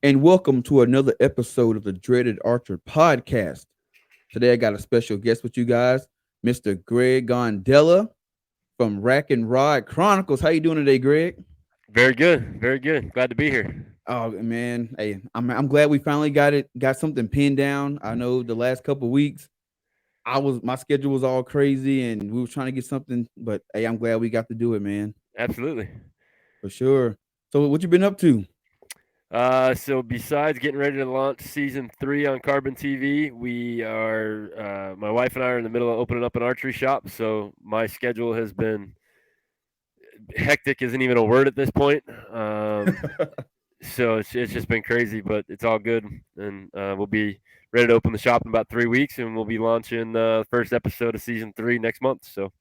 and welcome to another episode of the Dreaded Archer podcast. Today, I got a special guest with you guys, Mr. Greg Gondella from Rack and Rod Chronicles. How you doing today, Greg? Very good. Very good. Glad to be here. Oh man, hey, I'm glad we finally got something pinned down. I know the last couple weeks, my schedule was all crazy, and we were trying to get something, but hey, I'm glad we got to do it, man, Absolutely. for sure. So, what you been up to? So besides getting ready to launch season 3 on Carbon TV, my wife and I are in the middle of opening up an archery shop. So my schedule has been hectic, isn't even a word at this point. So it's just been crazy, but it's all good. And we'll be ready to open the shop in about 3 weeks, and we'll be launching the first episode of season 3 next month. So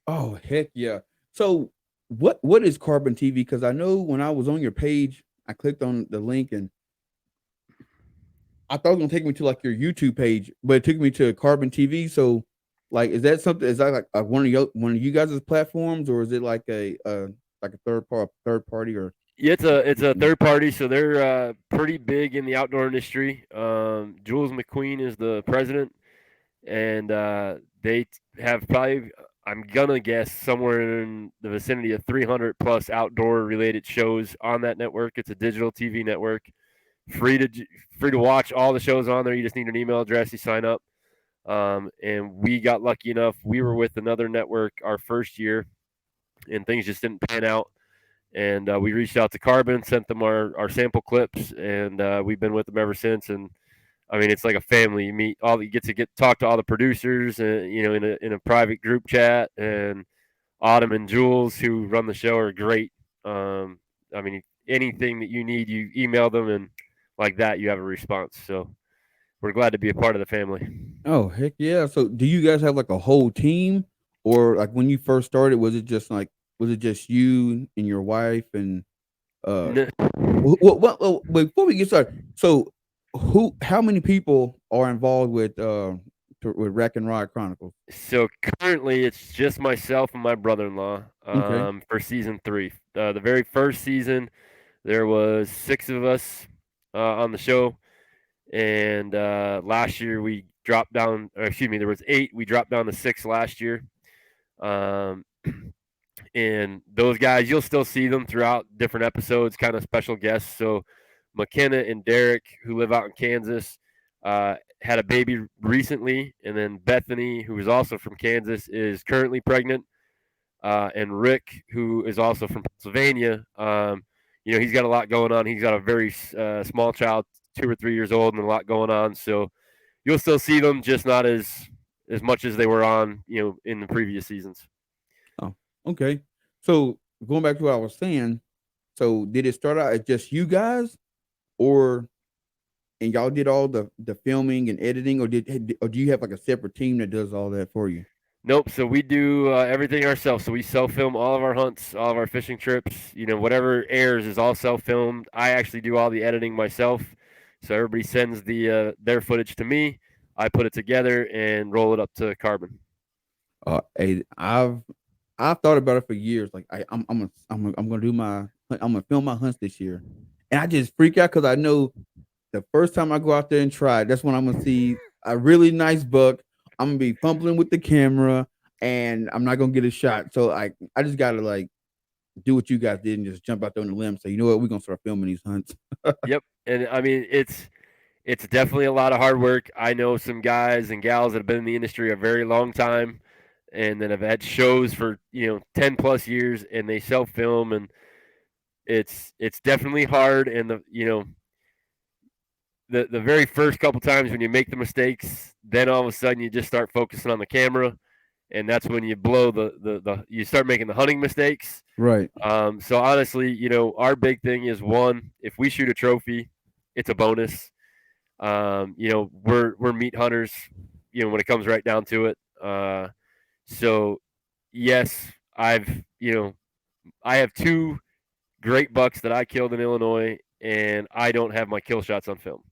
Oh heck yeah! So what is Carbon TV? Because I know when I was on your page, I clicked on the link and I thought it was gonna take me to like your YouTube page, but it took me to Carbon TV. So like, is that something? Is that like one of you guys' platforms, or is it like a third party or? yeah, it's a third party, so they're pretty big in the outdoor industry. Jules McQueen is the president, and have probably, I'm gonna guess, somewhere in the vicinity of 300 plus outdoor related shows on that network. It's a digital TV network, free to free to watch all the shows on there. You just need an email address, you sign up. And we got lucky enough. We were with another network our first year, and things just didn't pan out, and we reached out to Carbon, sent them our sample clips, and we've been with them ever since. And I mean, it's like a family. You get to talk to all the producers, in a private group chat. And Autumn and Jules, who run the show, are great. I mean, anything that you need, you email them, and like that, you have a response. So we're glad to be a part of the family. Oh heck yeah! So do you guys have like a whole team, or like when you first started, was it just you and your wife and uh N- before we get started, so how many people are involved with Rack and Rod Chronicles? So currently, it's just myself and my brother-in-law Okay. for season 3. The very first season, there was 6 of us on the show, and last year we dropped down. Or excuse me, there was 8. We dropped down to 6 last year. Um, and those guys, you'll still see them throughout different episodes, kind of special guests. So McKenna and Derek, who live out in Kansas, had a baby recently, and then Bethany, who is also from Kansas, is currently pregnant, and Rick, who is also from Pennsylvania. He's got a lot going on. He's got a very small child, 2 or 3 years old, and a lot going on. So you'll still see them, just not as much as they were on, in the previous seasons. Oh, okay. So going back to what I was saying, so did it start out as just you guys, or and y'all did all the filming and editing, or do you have like a separate team that does all that for you? Nope. So we do everything ourselves. So we self film all of our hunts, all of our fishing trips. Whatever airs is all self filmed. I actually do all the editing myself. So everybody sends their footage to me. I put it together and roll it up to Carbon. Hey, I've thought about it for years. Like I'm gonna I'm gonna film my hunts this year, and I just freak out because I know the first time I go out there and try, that's when I'm gonna see a really nice buck. I'm gonna be fumbling with the camera, and I'm not gonna get a shot. So I just gotta like do what you guys did and just jump out there on the limb. And say, you know what, we're gonna start filming these hunts. Yep. And I mean, it's definitely a lot of hard work. I know some guys and gals that have been in the industry a very long time, and then have had shows for 10 plus years, and they self film, and it's definitely hard. And the very first couple times when you make the mistakes, then all of a sudden you just start focusing on the camera, and that's when you blow the you start making the hunting mistakes. Right. So honestly, our big thing is, one, if we shoot a trophy, it's a bonus. We're meat hunters, when it comes right down to it. So yes, I have 2 great bucks that I killed in Illinois, and I don't have my kill shots on film.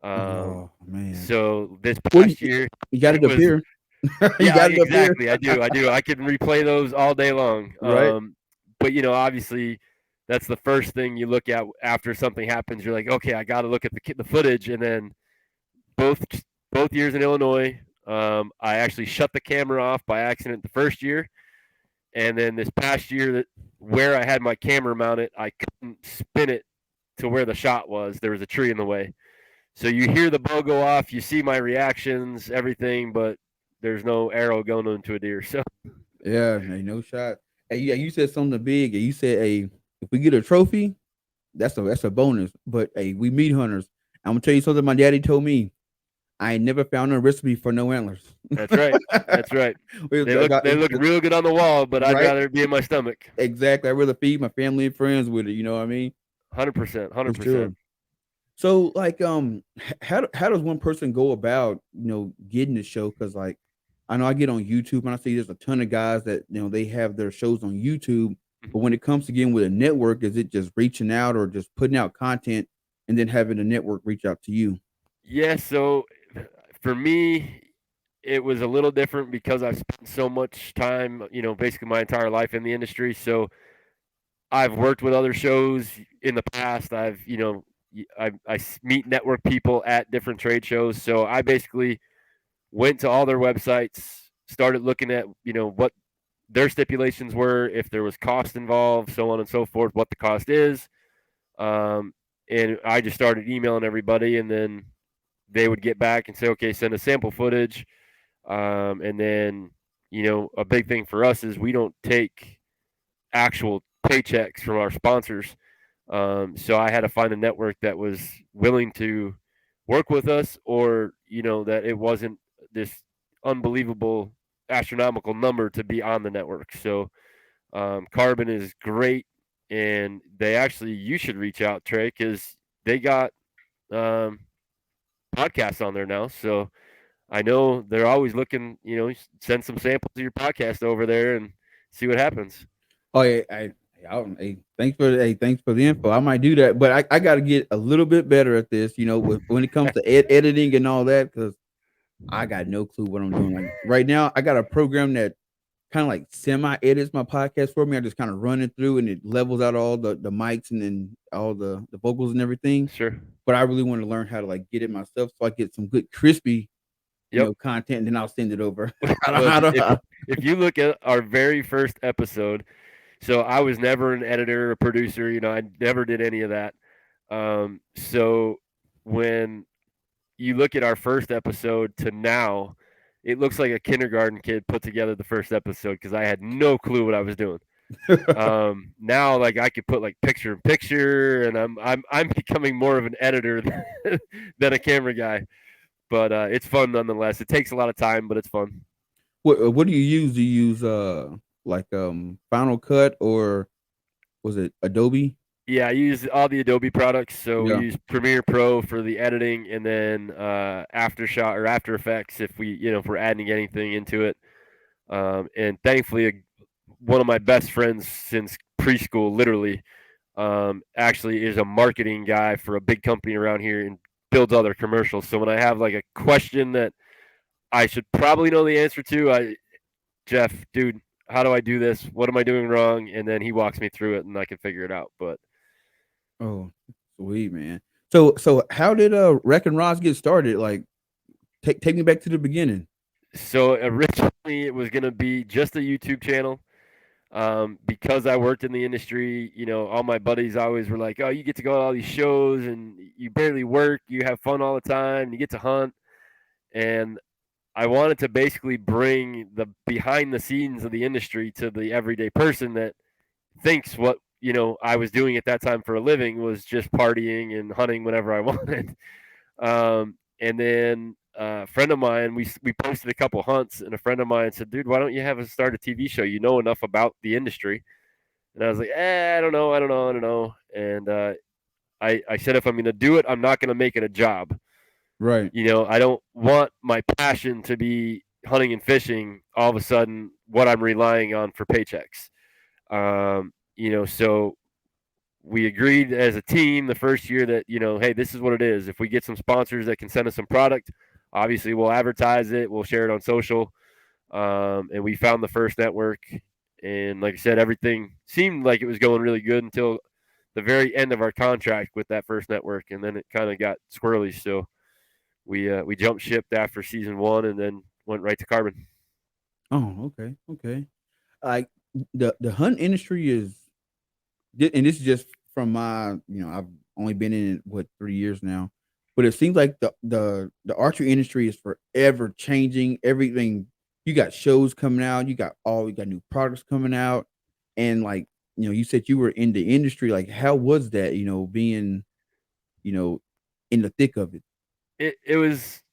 Um, Oh man. so this Well, past year, you got it it up was here. You yeah, got it up here. exactly. I do. I can replay those all day long. Right. But obviously, that's the first thing you look at after something happens. You're like, okay, I got to look at the footage. And then both both years in Illinois, I actually shut the camera off by accident the first year, and then this past year that where I had my camera mounted, I couldn't spin it to where the shot was. There was a tree in the way. So you hear the bow go off, you see my reactions, everything, but there's no arrow going into a deer. So Yeah, hey, no shot. Hey, yeah, you said something big, and you said, "Hey, if we get a trophy, that's a bonus." But hey, we meat hunters. I'm gonna tell you something. My daddy told me. I ain't never found a recipe for no antlers. that's right. That's right. I got They look real good on the wall, but I'd right. rather it be in my stomach. Exactly. I rather feed my family and friends with it. You know what I mean? 100%. For 100%. sure. So, like, how does one person go about getting the show? Because like, I know I get on YouTube and I see there's a ton of guys that they have their shows on YouTube. But when it comes to getting with a network, is it just reaching out or just putting out content and then having the network reach out to you? Yeah, so for me, it was a little different because I've spent so much time, basically my entire life in the industry. So I've worked with other shows in the past. I meet network people at different trade shows. So I basically went to all their websites, started looking at, what their stipulations were, if there was cost involved, so on and so forth, what the cost is. Um, and I just started emailing everybody, and then they would get back and say, okay, send us sample footage. And then, a big thing for us is we don't take actual paychecks from our sponsors. So I had to find a network that was willing to work with us, or that it wasn't this unbelievable astronomical number to be on the network. So Carbon is great, and you should reach out, Trey, because they got um, podcasts on there now. So I know they're always looking, send some samples of your podcast over there and see what happens. Oh yeah, hey, thanks for the info. I might do that, but I got to get a little bit better at this. When it comes to editing and all that, because I got no clue what I'm doing. Like right now, I got a program that kind of like semi edits my podcast for me. I just kind of run it through and it levels out all the mics and then all the vocals and everything. Sure. But I really want to learn how to like get it myself so I get some good crispy Yep. content, and then I'll send it over. Well, I don't, if you look at our very first episode, so I was never an editor or producer. I never did any of that. So when you look at our first episode to now, it looks like a kindergarten kid put together the first episode because I had no clue what I was doing. Now like I could put like picture in picture, and I'm becoming more of an editor than a camera guy. But it's fun nonetheless. It takes a lot of time, but it's fun. what do you use? Do you use like Final Cut, or was it Adobe? Yeah, I use all the Adobe products. So we Yeah. use Premiere Pro for the editing, and then Aftershot or After Effects if we're adding anything into it. And thankfully, one of my best friends since preschool, literally, actually is a marketing guy for a big company around here and builds all their commercials. So when I have like a question that I should probably know the answer to, Jeff, dude, how do I do this? What am I doing wrong? And then he walks me through it, and I can figure it out. But Oh, sweet man. So how did Rack and Rods get started? Like, take me back to the beginning. so originally it was gonna be just a YouTube channel. Because I worked in the industry, all my buddies always were like, "Oh, you get to go to all these shows and you barely work, you have fun all the time, you get to hunt." And I wanted to basically bring the behind the scenes of the industry to the everyday person that thinks what I was doing at that time for a living was just partying and hunting whenever I wanted. And then a friend of mine, we posted a couple hunts, and a friend of mine said, "Dude, why don't you have us start a TV show? You know enough about the industry." And I was like, I don't know, I don't know, I don't know. And I said, if I'm going to do it, I'm not going to make it a job. Right. I don't want my passion to be hunting and fishing all of a sudden what I'm relying on for paychecks. So we agreed as a team the first year that, hey, this is what it is. If we get some sponsors that can send us some product, obviously we'll advertise it, we'll share it on social. And we found the first network. And like I said, everything seemed like it was going really good until the very end of our contract with that first network, and then it kind of got squirrely. So we jumped shipped after season 1, and then went right to Carbon. Oh, okay, okay. Like the hunt industry is, and this is just from my, I've only been in it what 3 years now, but it seems like the archery industry is forever changing. Everything, you got shows coming out, you got new products coming out, and like you said you were in the industry. Like, how was that? Being you know in the thick of it. It was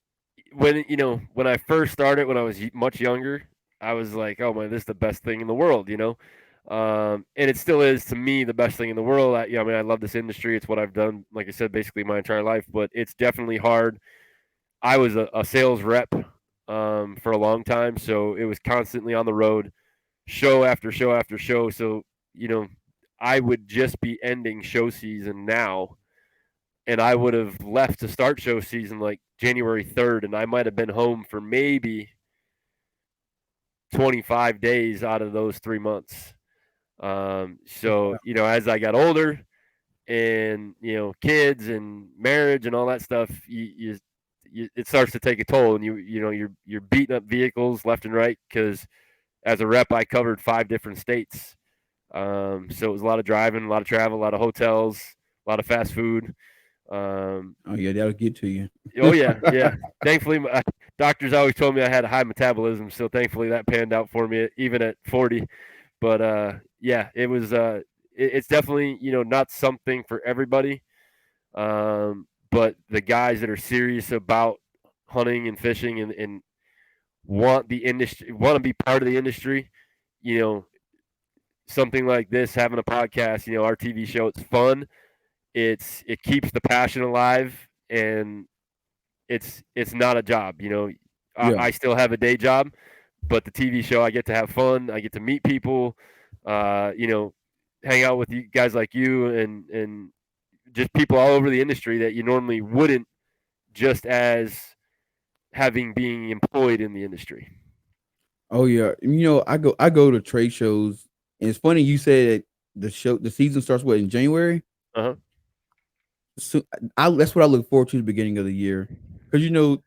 when I first started when I was much younger. I was like, oh man, this is the best thing in the world, and it still is to me the best thing in the world. I mean, I love this industry. It's what I've done, like I said, basically my entire life. But it's definitely hard. I was a sales rep for a long time, so it was constantly on the road, show after show after show. So you know, I would just be ending show season now, and I would have left to start show season like January 3rd, and I might have been home for maybe 25 days out of those 3 months. So as I got older, and kids and marriage and all that stuff, it starts to take a toll, and you're beating up vehicles left and right because as a rep, I covered 5 different states. So it was a lot of driving, a lot of travel, a lot of hotels, a lot of fast food. Oh yeah, that'll get to you. Oh yeah, yeah. Thankfully, my doctors always told me I had a high metabolism, so thankfully that panned out for me even at 40. But yeah, it was. It's definitely not something for everybody. But the guys that are serious about hunting and fishing, and want the industry, want to be part of the industry, you know, something like this, having a podcast, our TV show, it's fun. It keeps the passion alive, and it's not a job. Yeah. I still have a day job, but the TV show, I get to have fun. I get to meet people. Uh, you know, hang out with you guys like you, and just people all over the industry that you normally wouldn't, just as having being employed in the industry. Oh yeah. I go to trade shows, and it's funny you said the season starts what in January. Uh huh. So that's what I look forward to the beginning of the year, because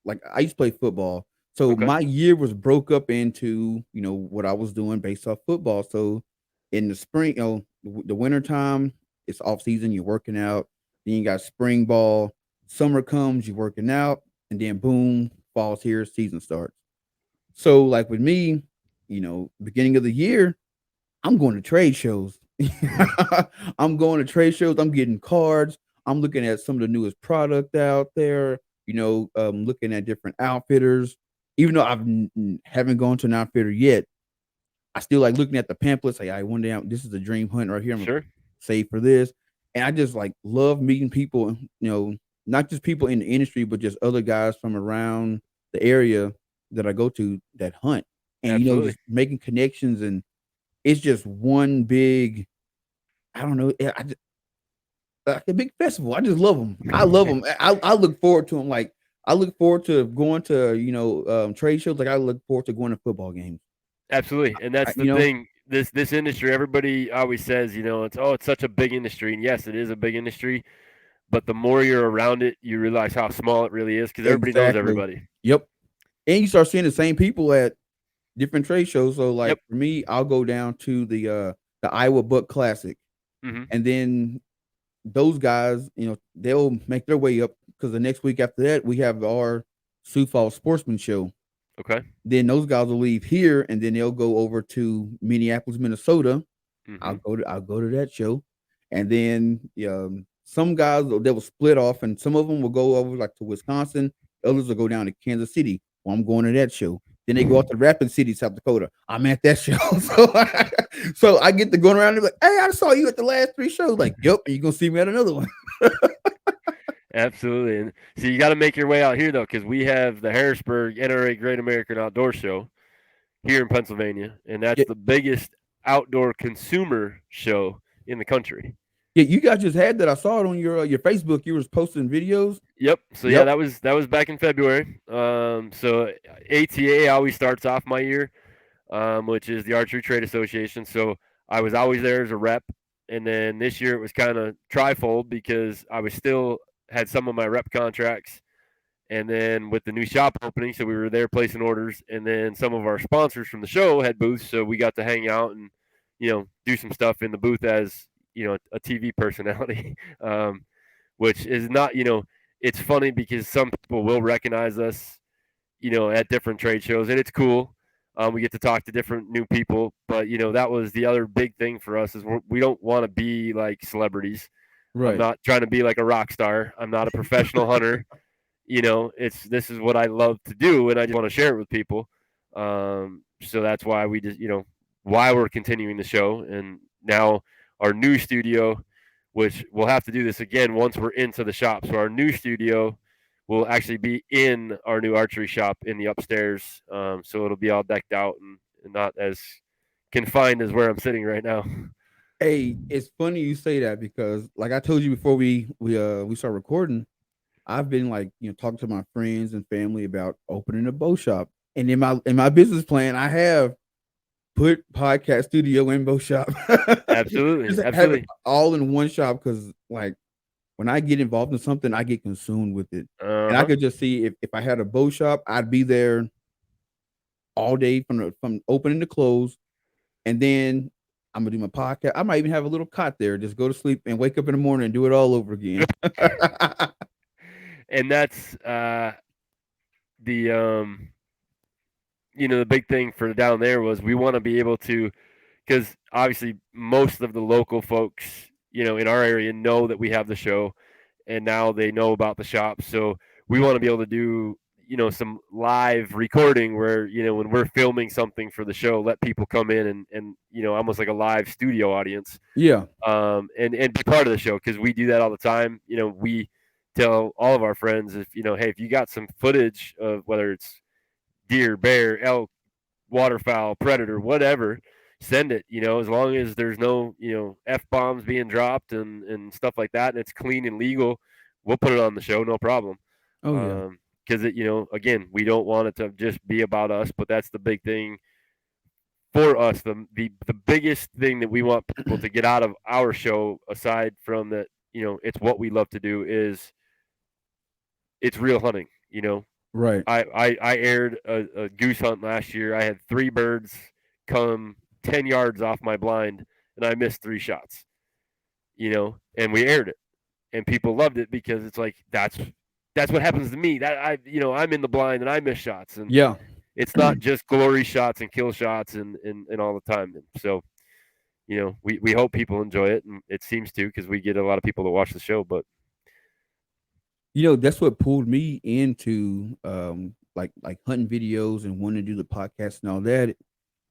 like I used to play football, so Okay. my year was broke up into what I was doing based off football. So in the spring, the winter time, it's off season. You're working out. Then you got spring ball. Summer comes, you're working out, and then boom, fall's here, season starts. So like with me, beginning of the year, I'm going to trade shows. I'm going to trade shows. I'm getting cards. I'm looking at some of the newest product out there. Looking at different outfitters. Even though haven't gone to an outfitter yet, I still like looking at the pamphlets. Like, I one day this is a dream hunt right here. I'm gonna Sure. save for this, and I just like love meeting people. Not just people in the industry, but just other guys from around the area that I go to that hunt, and Absolutely. just making connections. And it's just one big, I don't know, like a big festival. I just love them. I love them. I look forward to them. Like, I look forward to going to trade shows. Like, I look forward to going to football games. Absolutely, and I, that's the you know, thing. This industry, everybody always says, it's such a big industry, and yes, it is a big industry. But the more you're around it, you realize how small it really is because everybody knows exactly. everybody. Yep. And you start seeing the same people at different trade shows. So like Yep. for me, I'll go down to the Iowa Buck Classic, Hmm. and then those guys, they'll make their way up, because the next week after that we have our Sioux Falls Sportsman Show. Okay. Then those guys will leave here, and then they'll go over to Minneapolis, Minnesota. Hmm. I'll go to that show, and then some guys they will split off, and some of them will go over like to Wisconsin. Others will go down to Kansas City. Well, I'm going to that show. Then they go out to Rapid City, South Dakota. I'm at that show, so I get to go around and be like, "Hey, I saw you at the last 3 shows." Like, "Yep," and you're gonna see me at another one. Absolutely, and so you got to make your way out here though, because we have the Harrisburg NRA Great American Outdoor Show here in Pennsylvania, and that's Yeah, the biggest outdoor consumer show in the country. yeah, you guys just had that. I saw it on your Facebook. You was posting videos. Yep. So yeah, Yep. that was back in February. So ATA always starts off my year, which is the Archery Trade Association. So I was always there as a rep. and then this year it was kind of trifold because I was still had some of my rep contracts, and then with the new shop opening, so we were there placing orders, and then some of our sponsors from the show had booths, so we got to hang out and do some stuff in the booth as a TV personality, which is not it's funny because some people will recognize us at different trade shows, and it's cool. We get to talk to different new people, but that was the other big thing for us is we don't want to be like celebrities. I'm Right. not trying to be like a rock star. I'm not a professional hunter. It's this is what I love to do, and I just want to share it with people. So that's why we just why we're continuing the show, and now our new studio, which we'll have to do this again once we're into the shop. So our new studio will actually be in our new archery shop in the upstairs. So it'll be all decked out and not as confined as where I'm sitting right now. Hey, it's funny you say that because, like I told you before we start recording, I've been like talking to my friends and family about opening a bow shop, and in my business plan, I have put podcast studio in bow shop. Absolutely, Just have it absolutely. all in one shop because like when I get involved in something, I get consumed with it, Uh and I huh. could just see if I had a bow shop, I'd be there all day from opening to close, and then I'm gonna do my podcast. I might even have a little cot there, just go to sleep and wake up in the morning and do it all over again. And that's the the big thing for down there was we want to be able to, because obviously most of the local folks in our area know that we have the show, and now they know about the shop. So we want to be able to do some live recording where when we're filming something for the show, let people come in and almost like a live studio audience, Yeah. and be part of the show, because we do that all the time. We tell all of our friends, if hey, if you got some footage of whether it's deer, bear, elk, waterfowl, predator, whatever, send it. As long as there's no f bombs being dropped and stuff like that, and it's clean and legal, we'll put it on the show, no problem. Oh yeah. Because it, again, we don't want it to just be about us, but that's the big thing for us. The biggest thing that we want people to get out of our show, aside from that, it's what we love to do, is it's real hunting. Right. I aired a goose hunt last year. I had 3 birds come 10 yards off my blind, and I missed 3 shots. And we aired it, and people loved it because it's like that's what happens to me. That I'm in the blind and I miss shots, and Yeah. it's not just glory shots and kill shots and all the time. And so we hope people enjoy it, and it seems to, because we get a lot of people that watch the show. But That's what pulled me into like hunting videos and wanting to do the podcast and all that.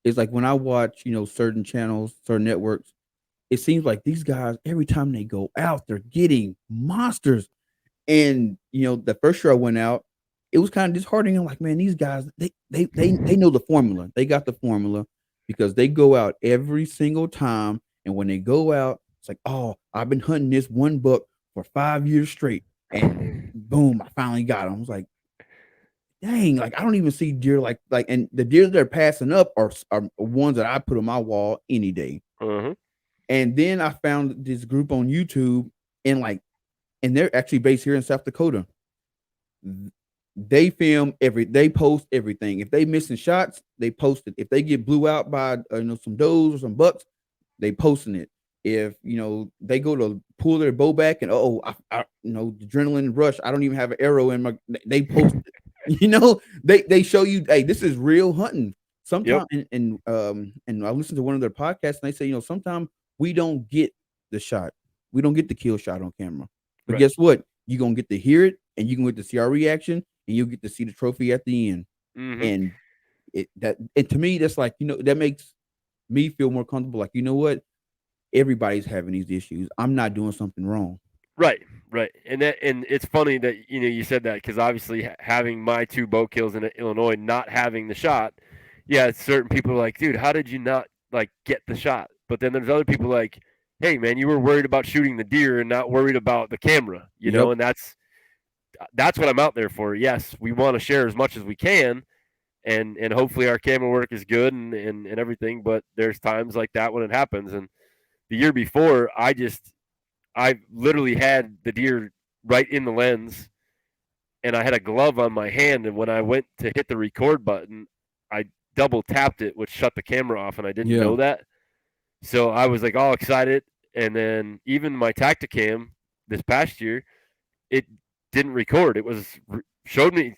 It's like when I watch, certain channels, certain networks, it seems like these guys every time they go out, they're getting monsters. And the first year I went out, it was kind of disheartening. I'm like, man, these guys, they know the formula. They got the formula because they go out every single time. And when they go out, it's like, oh, I've been hunting this one buck for 5 years straight, and boom, I finally got him. I was like, dang, like I don't even see deer and the deer that they're passing up are ones that I put on my wall any day. uh-huh. And then I found this group on YouTube, and and they're actually based here in South Dakota. They post everything. If they missing shots, they post it. If they get blew out by some does or some bucks, they posting it. If they go to pull their bow back and the adrenaline rush, I don't even have an arrow in my. They post it. They show you, hey, this is real hunting. Yep. Sometimes and I listened to one of their podcasts and they say sometimes we don't get the shot, we don't get the kill shot on camera, but Right. guess what? You're gonna get to hear it, and you can get to see our reaction, and you'll get to see the trophy at the end. Mm-hmm. And and to me, that's like that makes me feel more comfortable. Like what? Everybody's having these issues. I'm not doing something wrong. Right, right, and it's funny that you said that, because obviously having my 2 bow kills in Illinois, not having the shot, yeah, certain people are like, dude, how did you not like get the shot? But then there's other people like, hey, man, you were worried about shooting the deer and not worried about the camera, Yep. and that's what I'm out there for. Yes, we want to share as much as we can, and hopefully our camera work is good and everything, but there's times like that when it happens, and the year before, I literally had the deer right in the lens, and I had a glove on my hand, and when I went to hit the record button, I double tapped it, which shut the camera off, and I didn't Yeah. know that. So I was like all excited, and then even my Tacticam this past year, it didn't record. It was told me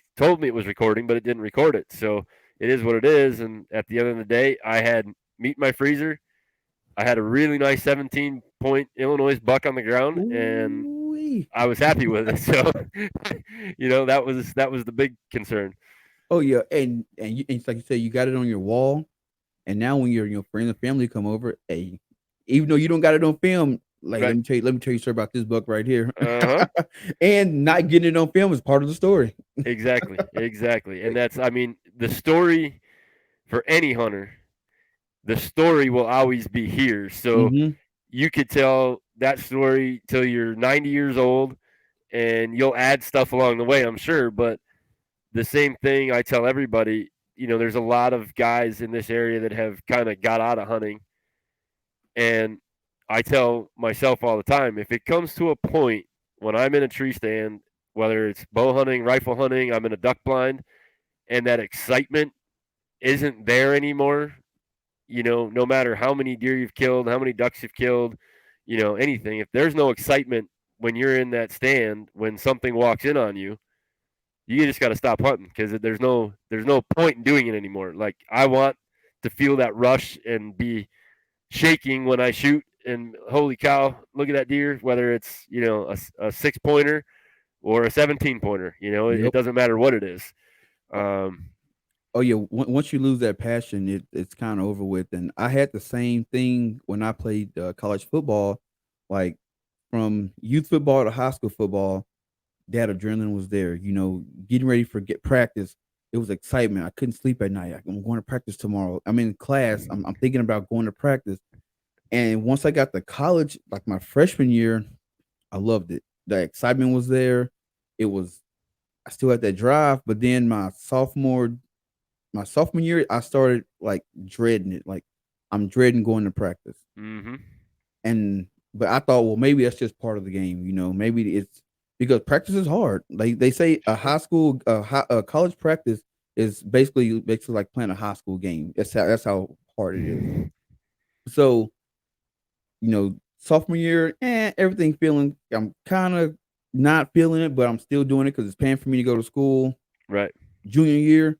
it was recording, but it didn't record it. So it is what it is. And at the end of the day, I had meat in my freezer. I had a really nice 17-point Illinois buck on the ground, and Ooh. I was happy with it. So, that was the big concern. Oh yeah, and it's like you said, you got it on your wall, and now when your friends and family come over, hey, even though you don't got it on film, like Right. let me tell you, sir, about this buck right here, Uh huh. and not getting it on film is part of the story. Exactly. Exactly. And that's, I mean, the story for any hunter, the story will always be here. So Mm-hmm. you could tell that story till you're 90 years old, and you'll add stuff along the way, I'm sure. But the same thing I tell everybody, there's a lot of guys in this area that have kind of got out of hunting. And I tell myself all the time, if it comes to a point when I'm in a tree stand, whether it's bow hunting, rifle hunting, I'm in a duck blind, and that excitement isn't there anymore, no matter how many deer you've killed, how many ducks you've killed, anything, if there's no excitement when you're in that stand, when something walks in on you, you just got to stop hunting because there's no point in doing it anymore. Like I want to feel that rush and be shaking when I shoot. And holy cow, look at that deer! Whether it's a 6 pointer or a 17 pointer, it Yep. doesn't matter what it is. Oh, Um, oh yeah. Once you lose that passion, it's kind of over with. And I had the same thing when I played college football, like from youth football to high school football. That adrenaline was there. Getting ready for get practice. It was excitement. I couldn't sleep at night. I'm going to practice tomorrow. I'm in class. I'm thinking about going to practice. And once I got to college, like my freshman year, I loved it. The excitement was there. It was I still had that drive, but then my sophomore year, I started like dreading it. Like I'm dreading going to practice. mm-hmm. And but I thought, well, maybe that's just part of the game. Maybe it's because practice is hard. Like they say, a college practice is basically like playing a high school game. That's how hard it is. So sophomore year, everything feeling. I'm kind of not feeling it, but I'm still doing it because it's paying for me to go to school. Right. Junior year,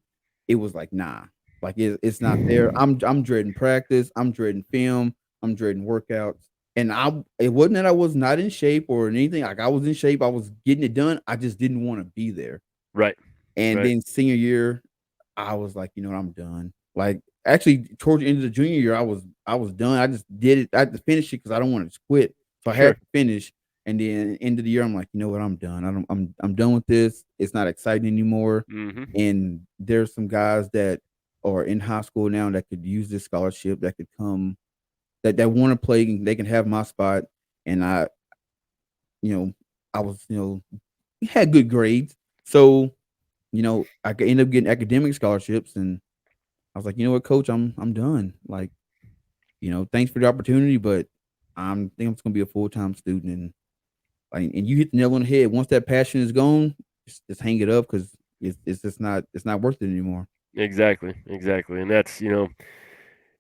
it was like nah, like it's not there. I'm dreading practice. I'm dreading film. I'm dreading workouts. And it wasn't that I was not in shape or anything. Like I was in shape. I was getting it done. I just didn't want to be there. Right. And Right. then senior year, I was like, you know what, I'm done. Like actually, towards the end of the junior year, I was done. I just did it. I had to finish it because I don't want to quit. So I had Sure. to finish. And then end of the year, I'm like, you know what, I'm done. I'm done with this. It's not exciting anymore. Mm-hmm. And there's some guys that are in high school now that could use this scholarship that could come that want to play. They can have my spot. And you know, I was, had good grades. So I could end up getting academic scholarships, and I was like, you know what, coach, I'm done. Like, thanks for the opportunity, but I'm just gonna be a full time student, and like, and you hit the nail on the head. Once that passion is gone, just hang it up because it's just not worth it anymore. Exactly. Exactly. And that's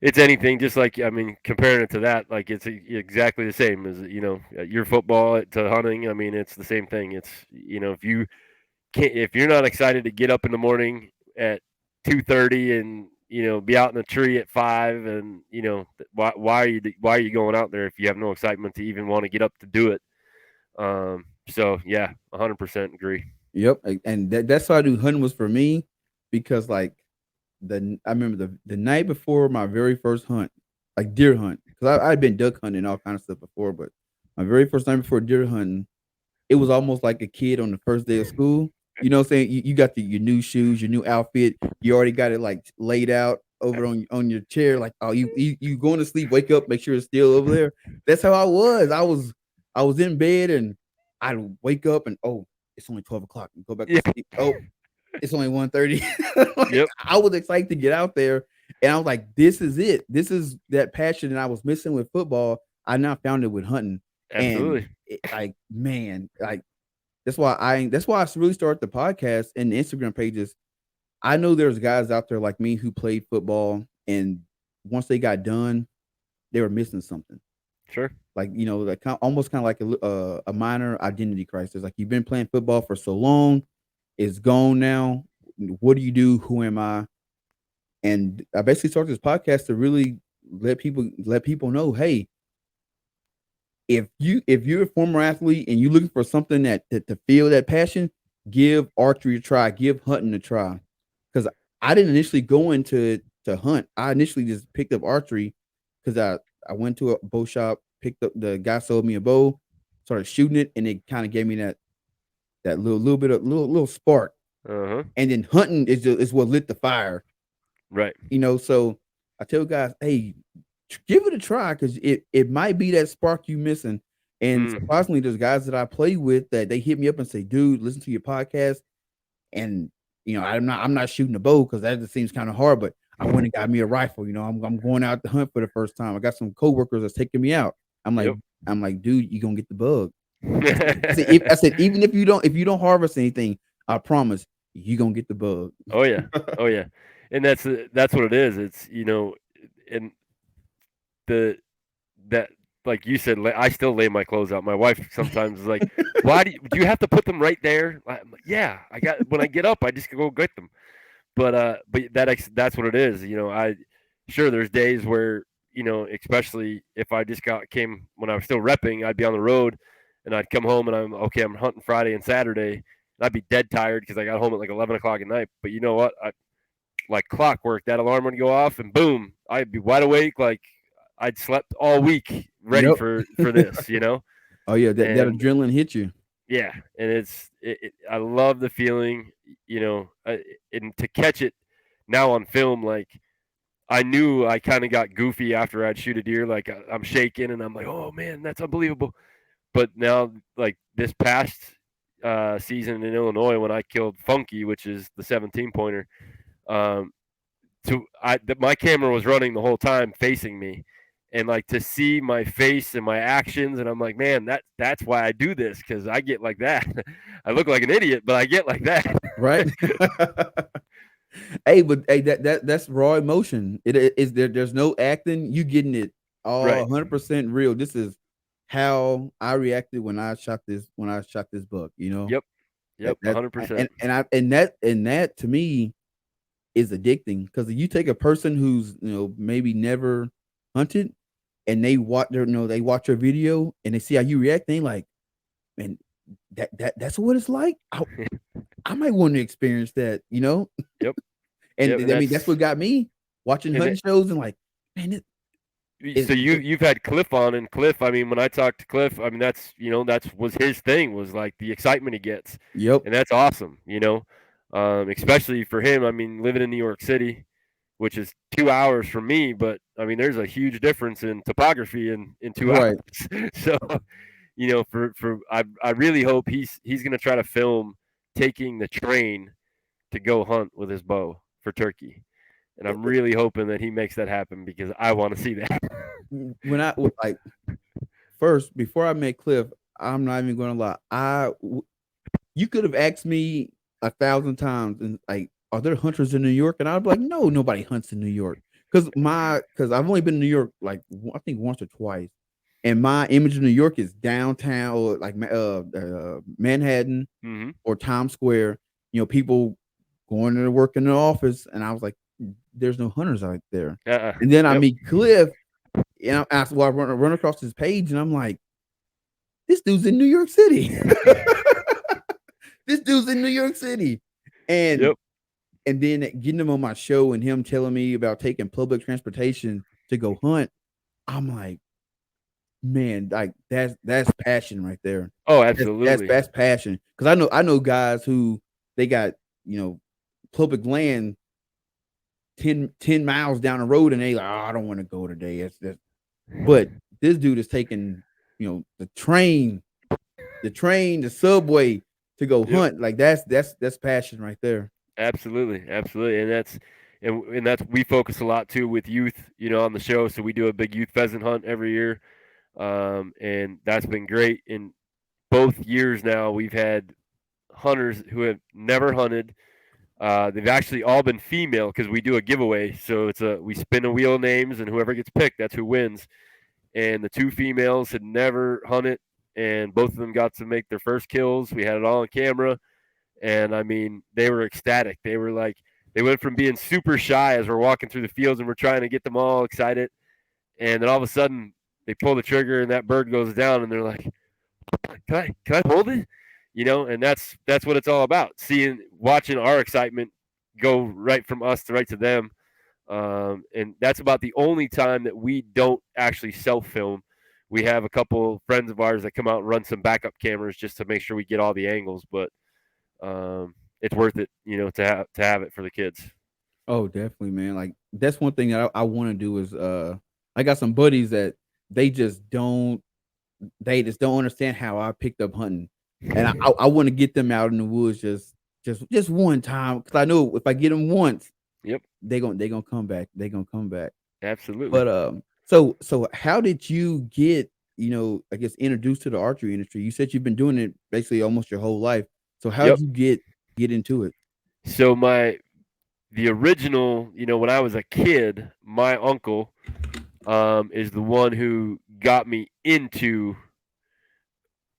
it's anything. Just like, I mean, comparing it to that, like it's exactly the same as your football to hunting. I mean, it's the same thing. It's if you're not excited to get up in the morning at 2:30 and be out in the tree at 5, and why are you going out there if you have no excitement to even want to get up to do it? So yeah, 100% agree. Yep, and that's why I do hunting was for me, because like I remember the night before my very first hunt, like deer hunt, because I'd been duck hunting and all kind of stuff before, but my very first night before deer hunting, it was almost like a kid on the first day of school. You know what I'm saying? You got your new shoes, your new outfit. You already got it like laid out over on your chair. Like, oh, you going to sleep? Wake up, make sure it's still over there. That's how I was. I was in bed and I'd wake up and it's only 12 o'clock. And go back to Yeah. sleep. Oh, it's only 1:30. Like Yep. I was excited to get out there, and I was like, "This is it. This is that passion that I was missing with football. I now found it with hunting, and Absolutely. like man, like that's why I really started the podcast and the Instagram pages. I know there's guys out there like me who played football, and once they got done, they were missing something. Sure. Like like almost kind of like a minor identity crisis. Like you've been playing football for so long, it's gone now. What do you do? Who am I? And I basically started this podcast to really let people know, hey, if you're a former athlete and you're looking for something to feel that passion, give archery a try, give hunting a try. Because I didn't initially go into to hunt. I initially just picked up archery because I went to a bow shop, picked up the guy sold me a bow, started shooting it, and it kind of gave me that little bit of little spark. Uh-huh. And then hunting is what lit the fire. Right. So I tell guys, hey, give it a try because it might be that spark you missing. And Mm. surprisingly, there's guys that I play with that they hit me up and say, dude, listen to your podcast. And I'm not shooting a bow because that just seems kind of hard, but I went and got me a rifle. I'm going out to hunt for the first time. I got some coworkers that's taking me out. I'm like, Yep. I'm like, dude, you gonna get the bug. I said, even if you don't harvest anything, I promise you gonna get the bug. Oh yeah. Oh yeah. And that's what it is. It's and the that like you said, I still lay my clothes out. My wife sometimes is like, "Why do you have to put them right there?" I'm like, yeah, I got when I get up, I just go get them. But that's what it is. I sure there's days where especially if I just came when I was still repping, I'd be on the road, and I'd come home and I'm okay. I'm hunting Friday and Saturday, and I'd be dead tired because I got home at like 11 o'clock at night. But you know what? Like clockwork, that alarm would go off, and boom, I'd be wide awake, like I'd slept all week, ready Yep. for this, Oh yeah, that and adrenaline hit you. yeah, and I love the feeling, and to catch it now on film, like I knew I kind of got goofy after I'd shoot a deer, like I'm shaking and I'm like, oh man, that's unbelievable. But now, like this past season in Illinois, when I killed Funky, which is the 17 pointer, um, my camera was running the whole time facing me, and like to see my face and my actions, and I'm like, man, that's why I do this, because I get like that. I look like an idiot, but I get like that. Right. Hey, but hey, that's raw emotion. It is there's no acting. You getting it all Right. 100% real. This is how I reacted when I shot this buck, Yep. that Yep. that 100%. and that to me is addicting because you take a person who's maybe never hunted and they watch your video and they see how you react, they like, man, that's what it's like. I might want to experience that. Yep. And Yep. And I mean, that's what got me watching and hunting shows and like, man, so you've had Cliff on, and Cliff, I mean, when I talked to Cliff, I mean, that's was his thing, was like the excitement he gets, yep, and that's awesome, especially for him. I mean, living in New York City, which is 2 hours from me, but I mean, there's a huge difference in topography in two right. hours. So, for I really hope he's gonna try to film taking the train to go hunt with his bow for turkey, and I'm really hoping that he makes that happen because I want to see that. When like first before I met Cliff, I'm not even going to lie. You could have asked me 1,000 times and like, are there hunters in New York? And I'd be like, no, nobody hunts in New York because I've only been in New York like I think once or twice, and my image of New York is downtown or like Manhattan Hmm. or Times Square. People going to work in the office, and I was like, there's no hunters out there. And then I Yep. meet Cliff, and I run across his page, and I'm like, this dude's in New York City. This dude's in New York City, and Yep. and then getting him on my show and him telling me about taking public transportation to go hunt. I'm like, man, like that's passion right there. Oh, That's that's, absolutely. that's passion because I know guys who they got public land 10 miles down the road and they like, oh, I don't want to go today. But this dude is taking the subway to go Yep. hunt. Like that's passion right there. Absolutely. Absolutely. And that's we focus a lot too with youth, on the show. So we do a big youth pheasant hunt every year. and that's been great. In both years now, we've had hunters who have never hunted. They've actually all been female because we do a giveaway. So we spin a wheel of names, and whoever gets picked, that's who wins. And the two females had never hunted, and both of them got to make their first kills. We had it all on camera, and I mean, they were ecstatic. They were like, they went from being super shy as we're walking through the fields and we're trying to get them all excited, and then all of a sudden they pull the trigger and that bird goes down, and they're like, can I hold it? And that's what it's all about. Watching our excitement go right from us to right to them. And that's about the only time that we don't actually self film. We have a couple friends of ours that come out and run some backup cameras just to make sure we get all the angles, but it's worth it, to have it for the kids. Oh, definitely, man. Like that's one thing that I want to do is I got some buddies that they just don't understand how I picked up hunting. And I want to get them out in the woods just one time, because I know if I get them once, Yep, they gonna come back. They gonna come back. absolutely. But so how did you get, I guess, introduced to the archery industry? You said you've been doing it basically almost your whole life. So how Yep. did you get into it? So the original, when I was a kid, my uncle is the one who got me into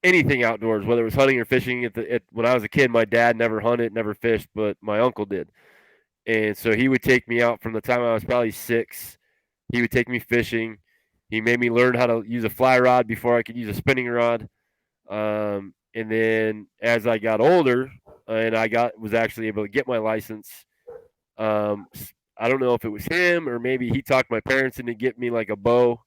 anything outdoors, whether it was hunting or fishing. When I was a kid, my dad never hunted, never fished, but my uncle did. And so he would take me out from the time I was probably 6. He would take me fishing. He made me learn how to use a fly rod before I could use a spinning rod. And then as I got older and was actually able to get my license, um, I don't know if it was him or maybe he talked my parents into get me like a bow,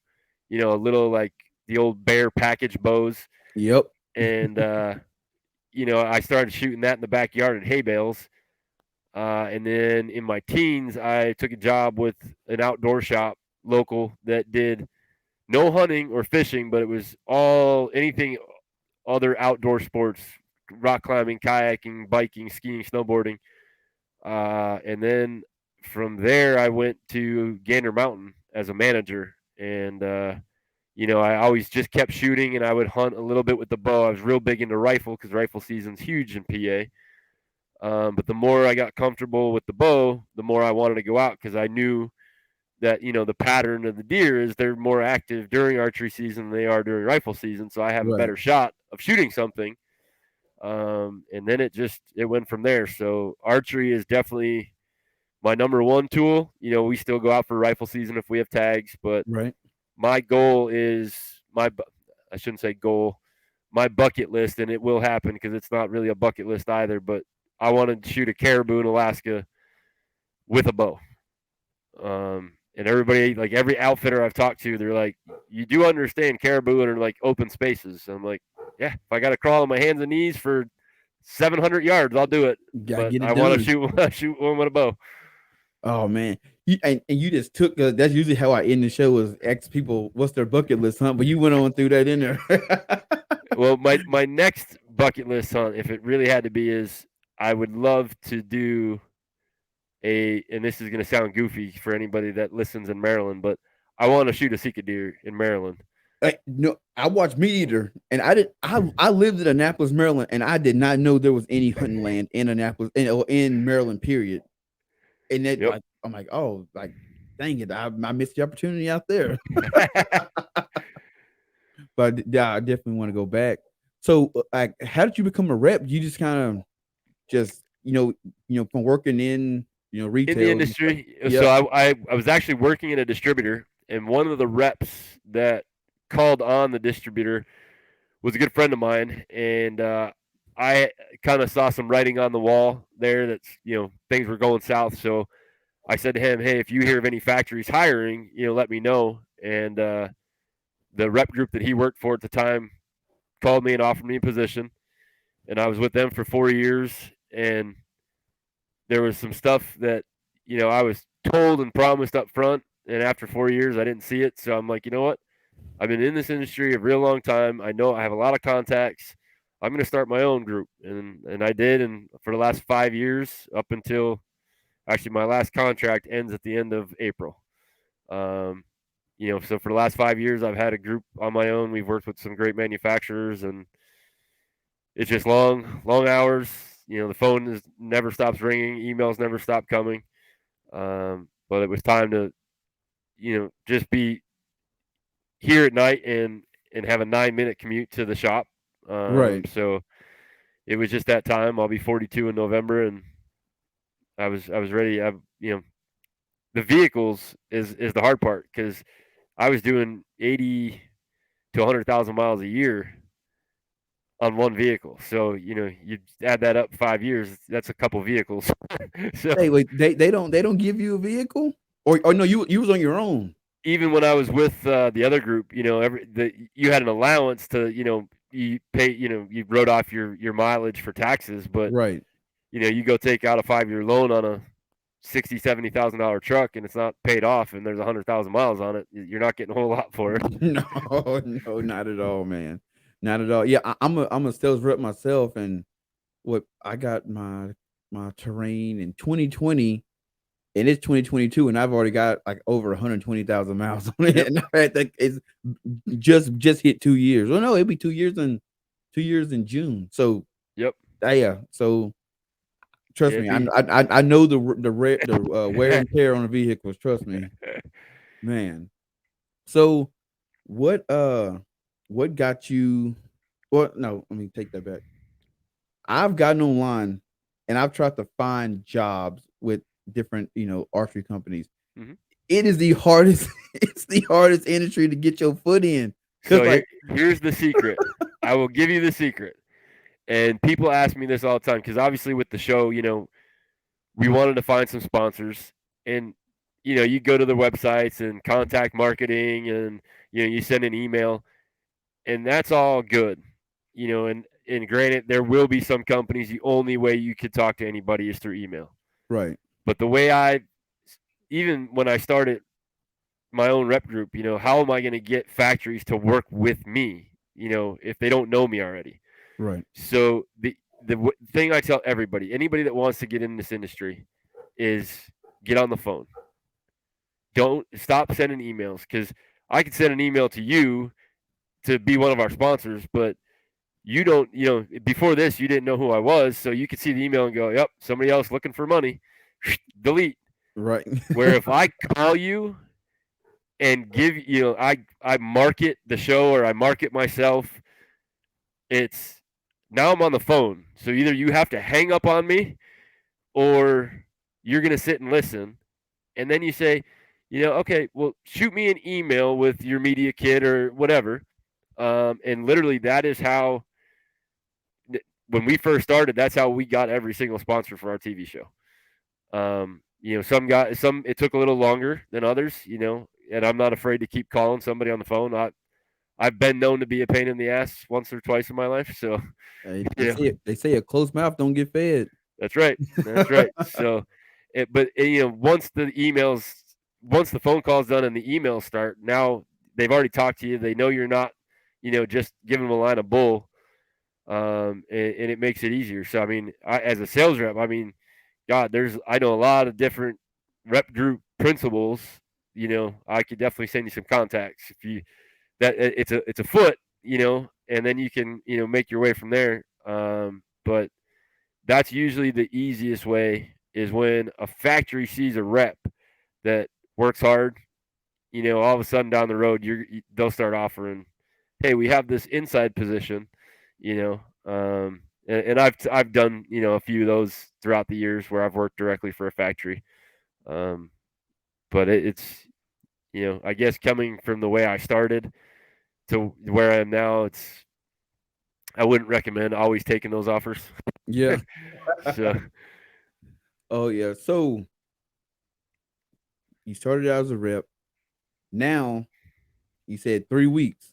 a little like the old Bear package bows. Yep. And I started shooting that in the backyard at hay bales. And then in my teens, I took a job with an outdoor shop local that did no hunting or fishing, but it was all anything other outdoor sports: rock climbing, kayaking, biking, skiing, snowboarding. And then from there, I went to Gander Mountain as a manager, and I always just kept shooting, and I would hunt a little bit with the bow. I was real big into rifle because rifle season's huge in PA. But the more I got comfortable with the bow, the more I wanted to go out because I knew that the pattern of the deer is they're more active during archery season than they are during rifle season. So I have a Right. better shot of shooting something. And then it went from there. So archery is definitely my number one tool. We still go out for rifle season if we have tags, but Right. my goal is I shouldn't say goal, my bucket list, and it will happen because it's not really a bucket list either. But I want to shoot a caribou in Alaska with a bow. And everybody, like every outfitter I've talked to, they're like, "You do understand caribou are like open spaces." I'm like, "Yeah, if I got to crawl on my hands and knees for 700 yards, I'll do it." Gotta But get I it want to done. shoot one with a bow. Oh man, and you just took. That's usually how I end the show is ask people what's their bucket list, huh? But you went on through that in there. Well, my next bucket list hunt, if it really had to be, is I would love to do and this is going to sound goofy for anybody that listens in Maryland, but I want to shoot a Sika deer in Maryland. No, I watched Meat Eater, and I did. I lived in Annapolis, Maryland, and I did not know there was any hunting land in Annapolis or in Maryland. Period. And that, Yep. like, I'm like, oh, like, dang it, I missed the opportunity out there. But yeah, I definitely want to go back. So, like, how did you become a rep? You just kind of just from working in In the retail. industry. So Yep. I was actually working in a distributor, and one of the reps that called on the distributor was a good friend of mine, and I kind of saw some writing on the wall there that things were going south. So I said to him, "Hey, if you hear of any factories hiring, let me know." And the rep group that he worked for at the time called me and offered me a position, and I was with them for 4 years. And there was some stuff that I was told and promised up front, and after 4 years, I didn't see it. So I'm like, you know what? I've been in this industry a real long time. I know I have a lot of contacts. I'm going to start my own group, and I did. And for the last 5 years, up until actually my last contract ends at the end of April. Um, So for the last 5 years, I've had a group on my own. We've worked with some great manufacturers, and it's just long hours. The phone never stops ringing, emails never stop coming. But it was time to, just be here at night and have a 9-minute commute to the shop. Right. So it was just that time. I'll be 42 in November, and I was ready. The vehicles is the hard part because I was doing 80 to 100,000 miles a year on one vehicle. So you add that up 5 years, that's a couple vehicles. So Wait, they don't give you a vehicle? Or no, you was on your own. even when I was with the other group, you had an allowance to you pay you wrote off your mileage for taxes, but Right. you go take out a 5-year loan on a $60,000-$70,000 truck and it's not paid off and there's 100,000 miles on it. You're not getting a whole lot for it. No, no, not at all, man. Not at all. Yeah, I'm a sales rep myself, and what I got my terrain in 2020, and it's 2022, and I've already got like over 120,000 miles on it. Yep. And I think it's just hit 2 years. Well, no, it'll be 2 years in June. So Yep. yeah, so Yeah, trust it'd me, I be I know the wear and tear on the vehicles. Trust me, man. So what what got you? Well, no, let me take that back. I've gotten online and I've tried to find jobs with different, archery companies. Mhm. It is the hardest. It's the hardest industry to get your foot in. Cause So like, here's the secret. I will give you the secret. And people ask me this all the time because obviously with the show, we wanted to find some sponsors, and you go to their websites and contact marketing, and you send an email, and that's all good. And granted, there will be some companies the only way you could talk to anybody is through email. right, But the way even when I started my own rep group, how am I going to get factories to work with me? If they don't know me already. right, So the thing I tell everybody, anybody that wants to get in this industry, is get on the phone. Don't stop sending emails because I could send an email to you to be one of our sponsors, but you don't. Before this, you didn't know who I was, so you could see the email and go, "Yep, somebody else looking for money." Delete. right, Where if I call you and give I market the show or I market myself, it's now I'm on the phone. So either you have to hang up on me or you're going to sit and listen. And then you say, okay, well, shoot me an email with your media kit or whatever. And literally, that is how, when we first started, that's how we got every single sponsor for our TV show. Some it took a little longer than others, and I'm not afraid to keep calling somebody on the phone. I've been known to be a pain in the ass once or twice in my life. So, Hey, you know, they say a closed mouth don't get fed. that's right. That's right. So, but once the phone call's done and the emails start, now they've already talked to you. They know you're not, just giving them a line of bull, and it makes it easier. So, I mean, as a sales rep, I mean, God, I know a lot of different rep group principles. I could definitely send you some contacts if you that it's a foot, and then you can make your way from there. But that's usually the easiest way is when a factory sees a rep that works hard. All of a sudden down the road, they'll start offering, hey, we have this inside position, you know. And I've done a few of those throughout the years where I've worked directly for a factory. Um, but it's I guess coming from the way I started to where I am now, I wouldn't recommend always taking those offers. Yeah. So Oh yeah. So you started out as a rep. Now you said 3 weeks.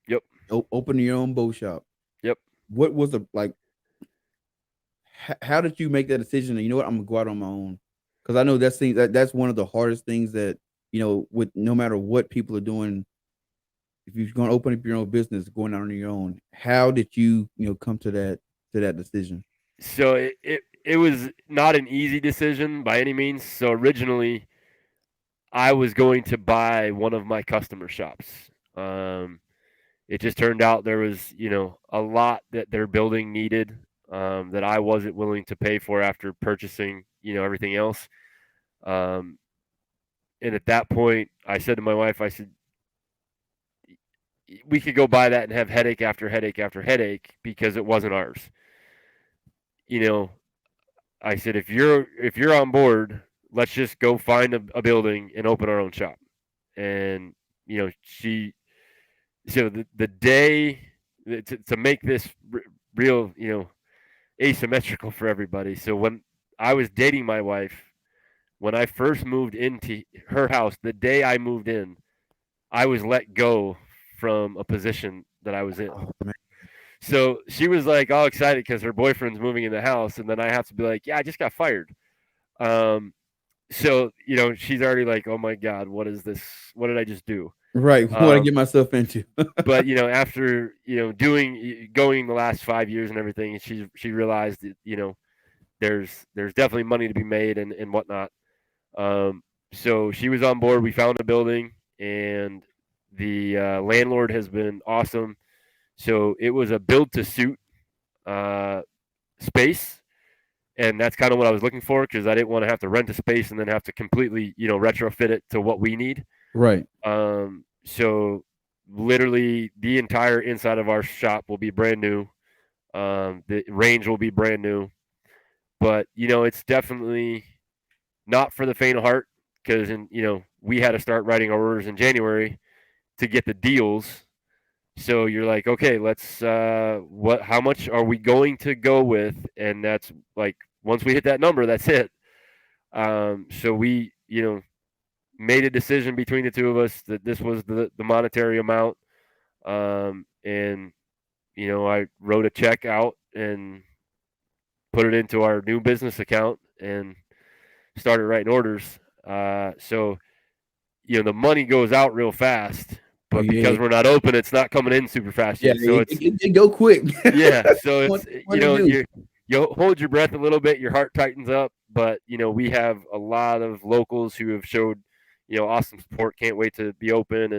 yep, Open your own bow shop. yep. What was the like? How did you make that decision? And you know what? I'm gonna go out on my own because I know that's one of the hardest things that with no matter what people are doing. If you're gonna open up your own business, going out on your own, how did you come to that decision? So it was not an easy decision by any means. So originally, I was going to buy one of my customer shops. Um, it just turned out there was, a lot that their building needed, that I wasn't willing to pay for after purchasing, everything else. Um, and at that point, I said to my wife, I said, we could go buy that and have headache after headache after headache because it wasn't ours. You know, I said, if you're on board, let's just go find a building and open our own shop. And she so the day to make this real, asymmetrical for everybody. So when I was dating my wife, when I first moved into her house, the day I moved in, I was let go from a position that I was in. Oh, man. So she was like all excited because her boyfriend's moving in the house, and then I have to be like, yeah, I just got fired. Um, so she's already like, oh my god, what is this? What did I just do? Right. What I get myself into. But after going the last 5 years and everything, she realized that there's definitely money to be made and whatnot. Um, so she was on board. We found a building, and the landlord has been awesome. So it was a build to suit uh, space, and that's kind of what I was looking for because I didn't want to have to rent a space and then have to completely retrofit it to what we need. Right. So literally the entire inside of our shop will be brand new. The range will be brand new, but it's definitely not for the faint of heart because we had to start writing our orders in January to get the deals. So you're like, okay, let's how much are we going to go with? And that's like once we hit that number, that's it. So we made a decision between the two of us that this was the monetary amount. And I wrote a check out and put it into our new business account and started writing orders. So the money goes out real fast, Oh but yeah. because we're not open, it's not coming in super fast Yeah. yet. So it's It go quick. yeah. So it's What it do? you hold your breath a little bit, your heart tightens up, but we have a lot of locals who have showed awesome support. Can't wait to be open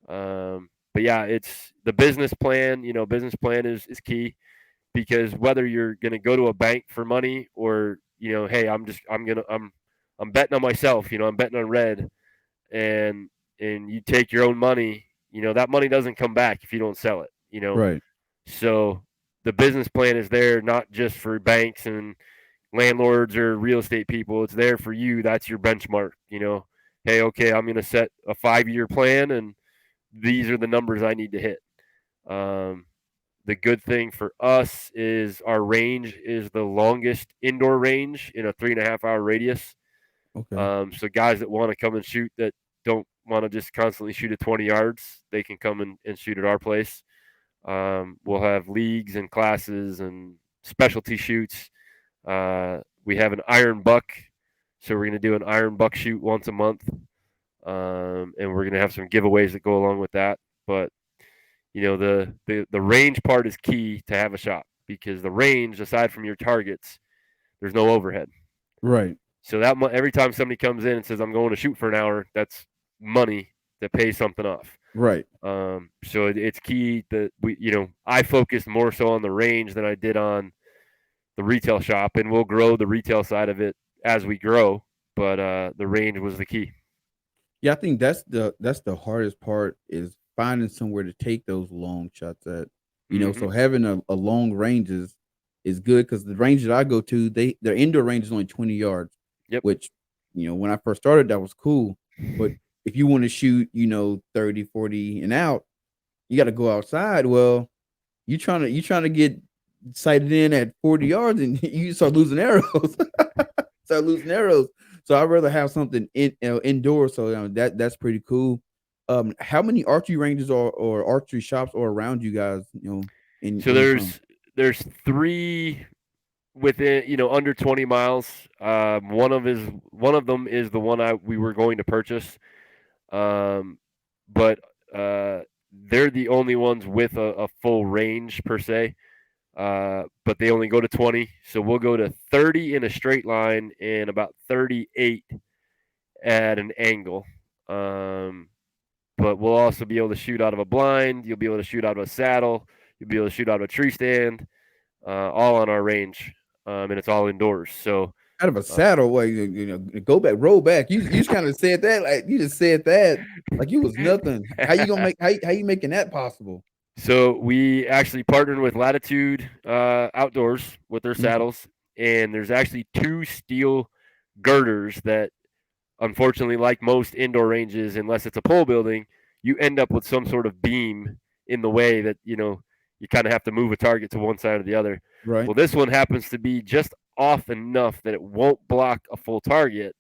and but yeah, it's the business plan. Business plan is key because whether you're going to go to a bank for money or hey, I'm betting on myself. I'm betting on red, and you take your own money. That money doesn't come back if you don't sell it. Right. So the business plan is there not just for banks and landlords or real estate people. It's there for you. That's your benchmark. Hey, okay, I'm going to set a 5-year plan and these are the numbers I need to hit. Um, the good thing for us is our range is the longest indoor range in a 3.5 hour radius. Okay. So guys that want to come and shoot that don't want to just constantly shoot at 20 yards, they can come and shoot at our place. We'll have leagues and classes and specialty shoots. We have an iron buck, so we're going to do an iron buck shoot once a month. And we're going to have some giveaways that go along with that. But the range part is key to have a shop because the range, aside from your targets, there's no overhead. Right. So that every time somebody comes in and says I'm going to shoot for an hour, that's money to pay something off. Right. So it's key that I focused more so on the range than I did on the retail shop, and we'll grow the retail side of it as we grow. But the range was the key. Yeah, I think that's the hardest part is finding somewhere to take those long shots at. Mm-hmm. So having a long range is good because the range that I go to, their indoor range is only 20 yards, Yep. which when I first started that was cool. But if you want to shoot, 30, 40 and out, you got to go outside. Well, you trying to get sighted in at 40 yards and you start losing arrows. Start losing arrows. So I'd rather have something indoors. So that's pretty cool. How many archery ranges or archery shops are around you guys? So in there's 3 within under 20 miles. One of them is the one we were going to purchase, but they're the only ones with a full range per se. But they only go to 20, so we'll go to 30 in a straight line and about 38 at an angle. But we'll also be able to shoot out of a blind. You'll be able to shoot out of a saddle. You'll be able to shoot out of a tree stand, all on our range, and it's all indoors. So Out of a uh, saddle, way go back, roll back. You just kind of said that like you just said that like it was nothing. How you gonna make how you making that possible? so we actually partnered with Latitude Outdoors with their Mhm. saddles, and there's actually two steel girders that, unfortunately, like most indoor ranges, unless it's a pole building, you end up with some sort of beam in the way that you kind of have to move a target to one side or the other. Right. Well, this one happens to be just off enough that it won't block a full target,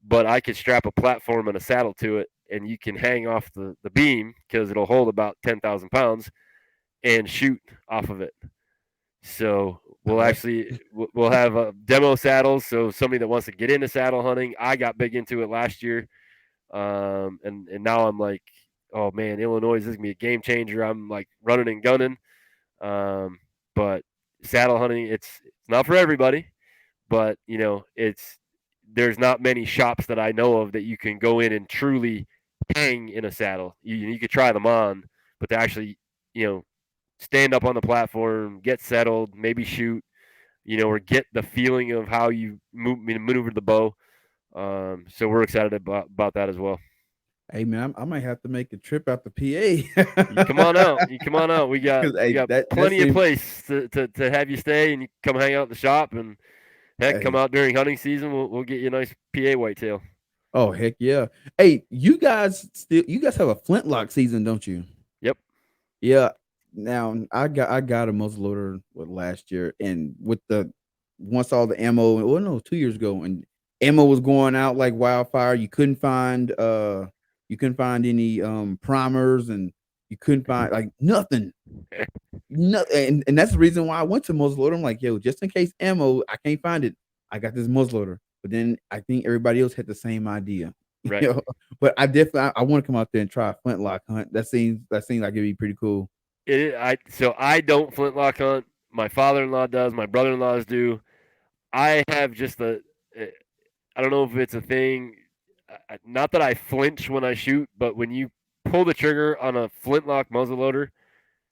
but I could strap a platform and a saddle to it, and you can hang off the beam because it'll hold about 10,000 pounds and shoot off of it. So Oh, that's we'll have demo saddles. So somebody that wants to get into saddle hunting, I got big into it last year, and now I'm like, oh man, Illinois is gonna be a game changer. I'm like running and gunning, um, but saddle hunting, it's not for everybody, but it's there's not many shops that I know of that you can go in and truly hang in a saddle. You could try them on, but to actually you know stand up on the platform, get settled, maybe shoot, or get the feeling of how you maneuver the bow. So we're excited about that as well. hey man, I might have to make a trip out to PA You come on out. You come on out. We got because we hey got that plenty of seems place to have you stay, and you come hang out in the shop, and heck, come hey out during hunting season. We'll get you a nice PA whitetail. oh heck yeah. Hey, you guys have a flintlock season, don't you? Yep. Yeah. Now I got a muzzleloader last year, and with the once all the ammo, well, no, 2 years ago, and ammo was going out like wildfire. You couldn't find any primers, and you couldn't find like nothing. No, and that's the reason why I went to muzzleloader. I'm like, yo, just in case ammo, I can't find it. I got this muzzleloader. But then I think everybody else had the same idea. Right. You know, but I want to come out there and try a flintlock hunt. That seems like it'd be pretty cool. I don't flintlock hunt. My father-in-law does. My brother-in-laws do. I have just I don't know if it's a thing. Not that I flinch when I shoot, but when you pull the trigger on a flintlock muzzleloader,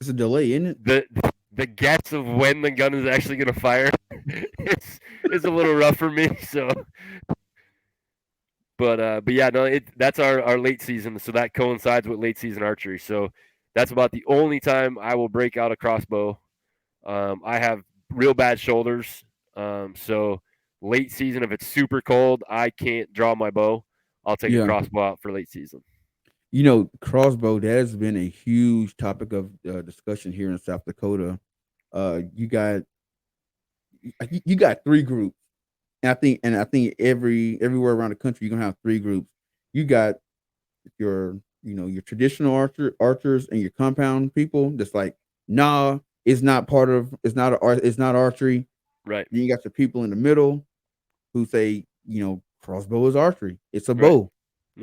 It's a delay, isn't it? the the guess of when the gun is actually going to fire, it's a little rough for me. So, but yeah, no, that's our late season, so that coincides with late season archery. So that's about the only time I will break out a crossbow. I have real bad shoulders, so late season, if it's super cold, I can't draw my bow. I'll take a Yeah. crossbow out for late season. Crossbow, that has been a huge topic of discussion here in South Dakota. You got you got three groups. And I think everywhere around the country you're gonna have three groups. You got your traditional archers and your compound people that's like, nah, it's not archery. Right, Then you got the people in the middle who say, crossbow is archery. It's a right, bow,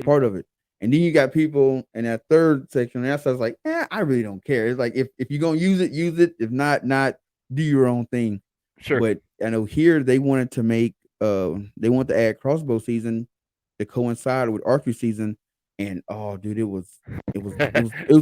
part of it. And then you got people in that third section. And that's like, I really don't care. It's like if you're gonna use it, use it. If not, not do your own thing. sure. But I know here they want to add crossbow season to coincide with archery season. And oh dude, it was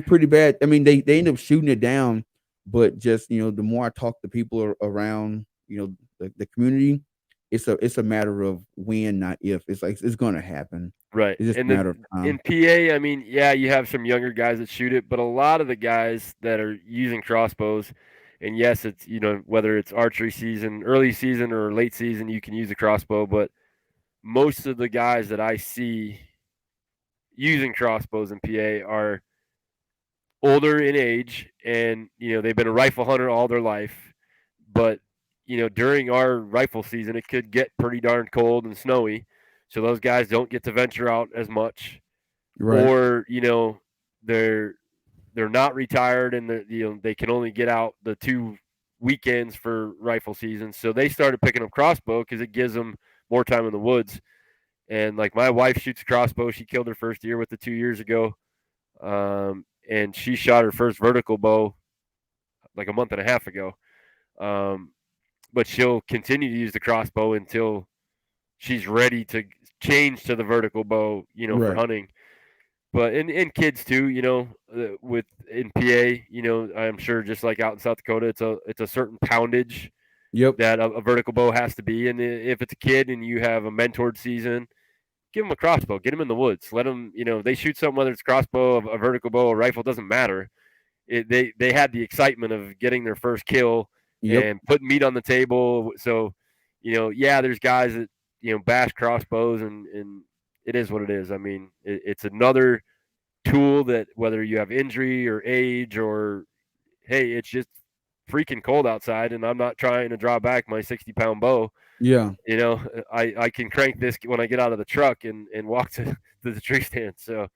pretty bad. I mean, they ended up shooting it down, but just the more I talk to people around, the community, it's a matter of when, not if. It's like it's gonna happen. Right. It's just And a matter then of in time. PA, I mean, yeah, you have some younger guys that shoot it, but a lot of the guys that are using crossbows, and yes, it's, whether it's archery season, early season, or late season, you can use a crossbow, but most of the guys that I see using crossbows in PA are older in age, and, they've been a rifle hunter all their life. But, during our rifle season, it could get pretty darn cold and snowy. So those guys don't get to venture out as much, Right. or they're they're not retired, and they can only get out the 2 weekends for rifle season, so they started picking up crossbow because it gives them more time in the woods. And like my wife shoots a crossbow, she killed her first deer with it 2 years ago, and she shot her first vertical bow like a month and a half ago. um, but she'll continue to use the crossbow until she's ready to changed to the vertical bow, for Right. hunting. But in kids too, with in PA, I'm sure just like out in South Dakota, it's a certain poundage Yep. that a vertical bow has to be. And if it's a kid and you have a mentored season, give them a crossbow, get them in the woods, let them, they shoot something, whether it's crossbow, a vertical bow, a rifle, doesn't matter. They had the excitement of getting their first kill Yep. and putting meat on the table. So, yeah, there's guys that bash crossbows, and it is what it is. I mean, it's another tool that whether you have injury or age or hey, it's just freaking cold outside, and I'm not trying to draw back my 60-pound bow. Yeah. I can crank this when I get out of the truck and walk to the tree stand. So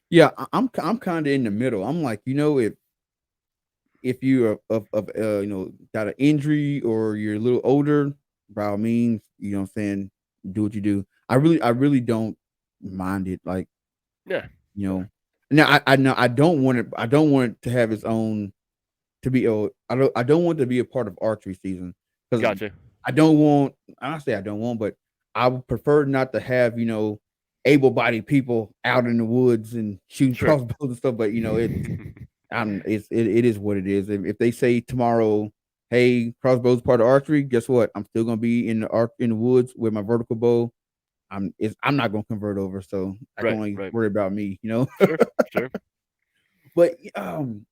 Yeah. I'm kind of in the middle. I'm like, if you are of got an injury or you're a little older, by all means, what I'm saying, do what you do. I really don't mind it. Like, yeah, you yeah, know. Now I know I don't want it to have its own to be I don't want it to be a part of archery season because gotcha. I don't want honestly I don't want, but I would prefer not to have, able-bodied people out in the woods and shooting Sure. crossbows and stuff, but it is what it is. If they say tomorrow, hey, crossbow's part of archery, guess what? I'm still gonna be in the woods with my vertical bow. I'm not gonna convert over, so I can Right, only right. worry about me. Sure, sure. But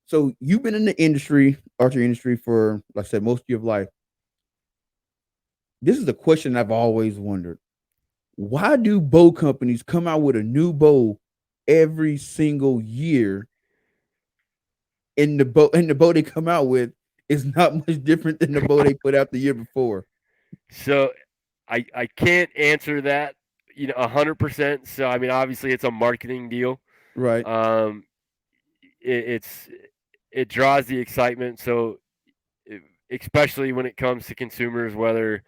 so you've been in the industry, archery industry, for like I said, most of your life. This is a question I've always wondered. Why do bow companies come out with a new bow every single year, and the bow they come out with is not much different than the bow they put out the year before? So I can't answer that 100%. So I mean, obviously, it's a marketing deal. Right. Um, it's it draws the excitement. So especially when it comes to consumers, whether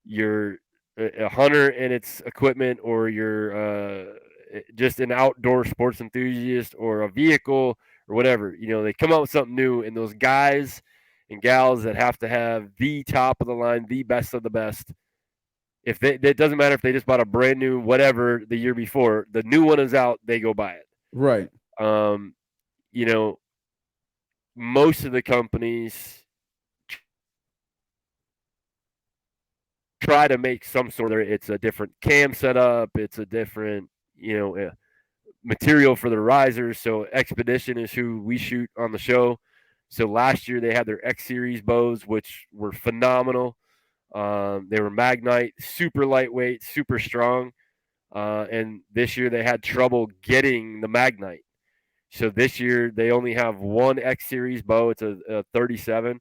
you're a hunter and its equipment, or you're just an outdoor sports enthusiast, or a vehicle, or whatever. They come out with something new, and those guys and gals that have to have the top of the line, the best of the best. If it doesn't matter if they just bought a brand new whatever the year before, the new one is out, they go buy it. Right. Um, you know, most of the companies try to make some sort of, it's a different cam setup, it's a different, material for the risers. So Expedition is who we shoot on the show. So last year they had their X Series bows, which were phenomenal. They were Magnite, super lightweight, super strong. And this year they had trouble getting the Magnite. So this year they only have one X Series bow. It's a 37,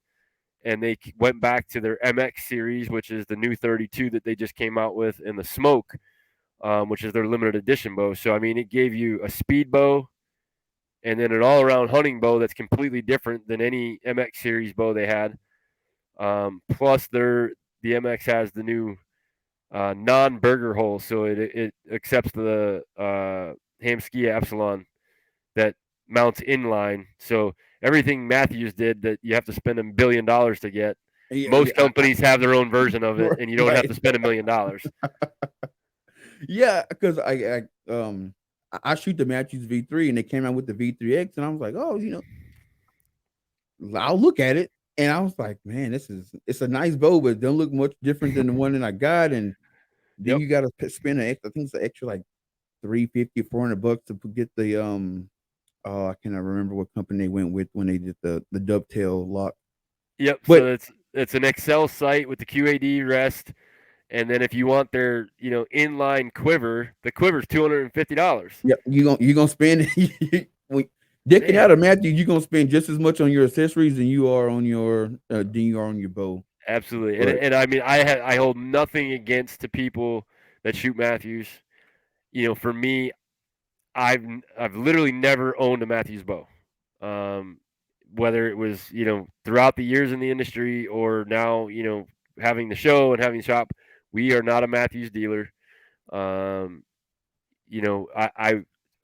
and they went back to their MX series, which is the new 32 that they just came out with, and the Smoke, which is their limited edition bow. So I mean, it gave you a speed bow and then an all-around hunting bow that's completely different than any MX series bow they had. Plus, the MX has the new non-burger hole, so it accepts the Hamskia Epsilon that mounts inline. So everything Matthews did that you have to spend $1 billion to get, Yeah. most Yeah. companies have their own version of it, and you don't have Right. to spend $1 million. Yeah, because I shoot the Matthews V3 and they came out with the V3X and I was like, oh, I'll look at it. And I was like, man, it's a nice bow, but it don't look much different than the one that I got. And then Yep. you got to spend I think it's an extra like 350, $400 to get the oh, I cannot remember what company they went with when they did the dovetail lock. Yep. But So it's an Excel site with the QAD rest, and then if you want their inline quiver, the quiver's $250. yeah, you gonna spend when decking Man, out a Matthew, you're gonna spend just as much on your accessories than you are on your bow. absolutely. And But and I mean, I hold nothing against to people that shoot Matthews. For me, I've literally never owned a Matthews bow. Um, Whether it was throughout the years in the industry, or now having the show and having the shop, we are not a Matthews dealer. Um,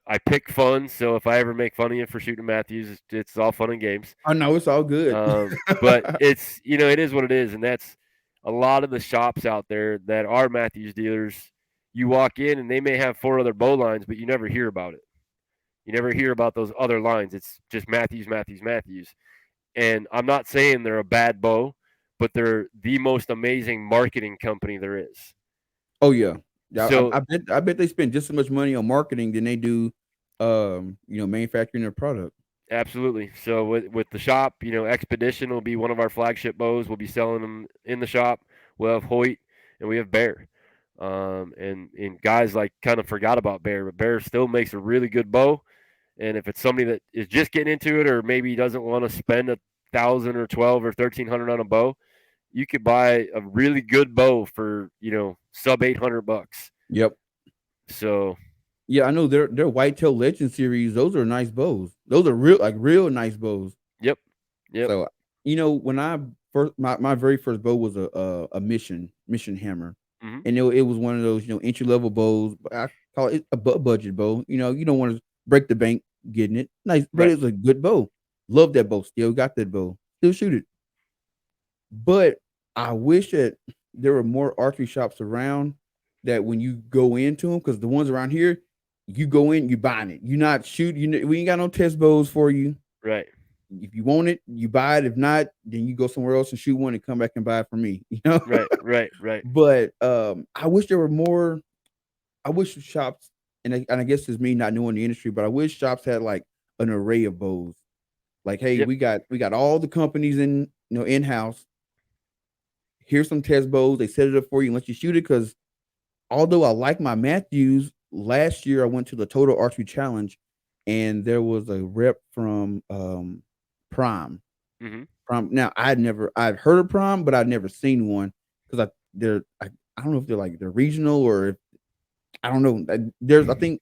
I pick fun, so if I ever make fun of you for shooting Matthews, it's all fun and games. I know it's all good. But it's it is what it is, and that's a lot of the shops out there that are Matthews dealers. you walk in and they may have 4 other bow lines, but you never hear about it. You never hear about those other lines. It's just Matthews, Matthews, Matthews. And I'm not saying they're a bad bow, but they're the most amazing marketing company there is. Oh yeah, yeah. So I bet they spend just as much money on marketing than they do, manufacturing their product. absolutely. So with the shop, Expedition will be one of our flagship bows. We'll be selling them in the shop. We'll have Hoyt and we have Bear. And guys like kind of forgot about Bear, but Bear still makes a really good bow. And if it's somebody that is just getting into it, or maybe doesn't want to spend 1,000 or 12 or 1,300 on a bow, you could buy a really good bow for sub $800. Yep. So Yeah, I know their Whitetail Legend series. Those are nice bows. Those are real nice bows. yep, yep, So when I first my very first bow was a mission hammer, hmm and it was one of those entry level bows. But I call it a budget bow. You don't want to break the bank getting it nice, but right, it's a good bow. Love that bow. Still got that bow. Still shoot it. But I wish that there were more archery shops around that when you go into them, because the ones around here, you go in, you buying it. You not shoot. We ain't got no test bows for you. right, If you want it, you buy it. If not, then you go somewhere else and shoot one and come back and buy it from me. right, right, right. But I wish there were more. I wish shops, and I guess it's me not knowing the industry, but I wish shops had like an array of bows. Like, hey, Yep, we got all the companies in house. Here's some test bows. They set it up for you and let you shoot it. Because although I like my Matthews, last year I went to the Total Archery Challenge, and there was a rep from Prime. hmm Prime. Now I'd heard of Prime, but I'd never seen one because I don't know if they're regional or if, I don't know. There's I think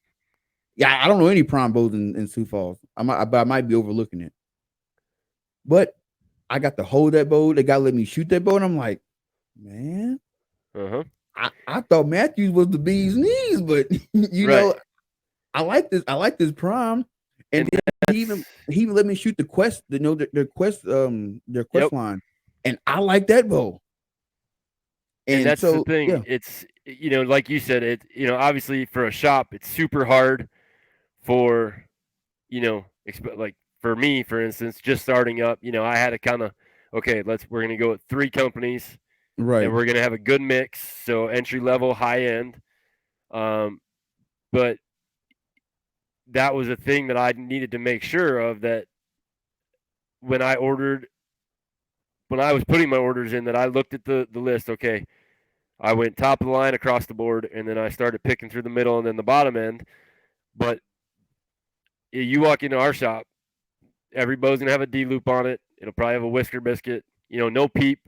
yeah, I don't know any Prime bows in Sioux Falls. But I might be overlooking it. But I got to hold that bow. They got to let me shoot that bow, and I'm like, man, uh-huh, I thought Matthews was the bee's knees, but right. I like this. I like this Prime, and And then that's he even let me shoot the quest. Their quest yep. line, and I like that bow. And And that's the so thing. yeah, It's like you said, obviously for a shop, it's super hard for like for me, for instance, just starting up. I had to kind of okay, we're gonna go with 3 companies, and right. we're gonna have a good mix. So entry level, high end. Um, but that was a thing that I needed to make sure of that when I ordered when I was putting my orders in that I looked at the list. Okay, I went top of the line across the board, and then I started picking through the middle and then the bottom end. But you walk into our shop, every bow's gonna have a D loop on it. It'll probably have a whisker biscuit. No peep.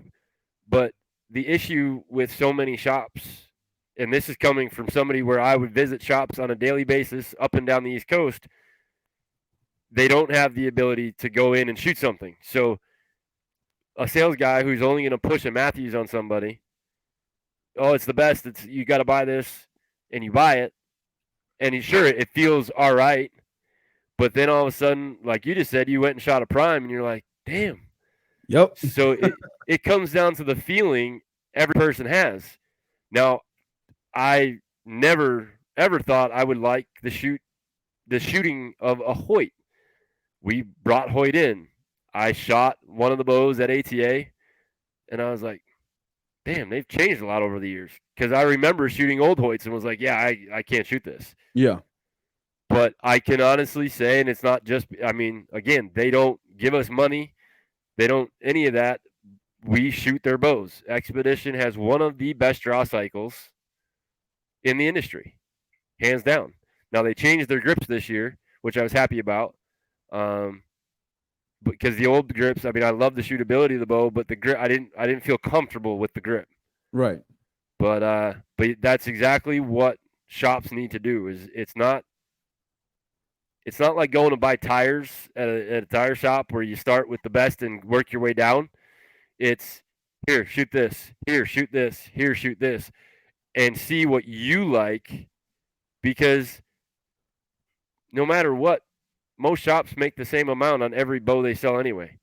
But the issue with so many shops, and this is coming from somebody where I would visit shops on a daily basis up and down the East Coast, they don't have the ability to go in and shoot something. So a sales guy who's only going to push a Matthews on somebody, oh, it's the best. You got to buy this, and you buy it, and sure, it feels all right, but then all of a sudden, like you just said, you went and shot a prime, and you're like, damn. Yep. So it comes down to the feeling every person has. Now, I never ever thought I would like the shooting of a Hoyt. We brought Hoyt in. I shot one of the bows at ATA, and I was like, damn, they've changed a lot over the years. Because I remember shooting old Hoyts and was like, yeah, I can't shoot this. Yeah. But I can honestly say, and it's not just, I mean, again, they don't give us money. They don't, any of that. We shoot their bows. Expedition has one of the best draw cycles in the industry, hands down. Now, they changed their grips this year, which I was happy about. Because the old grips, I mean, I love the shootability of the bow, but the grip, I didn't feel comfortable with the grip. Right. But that's exactly what shops need to do. Is it's not like going to buy tires at a tire shop where you start with the best and work your way down. It's here, shoot this, here, shoot this, here, shoot this, and see what you like. Because no matter what, most shops make the same amount on every bow they sell anyway.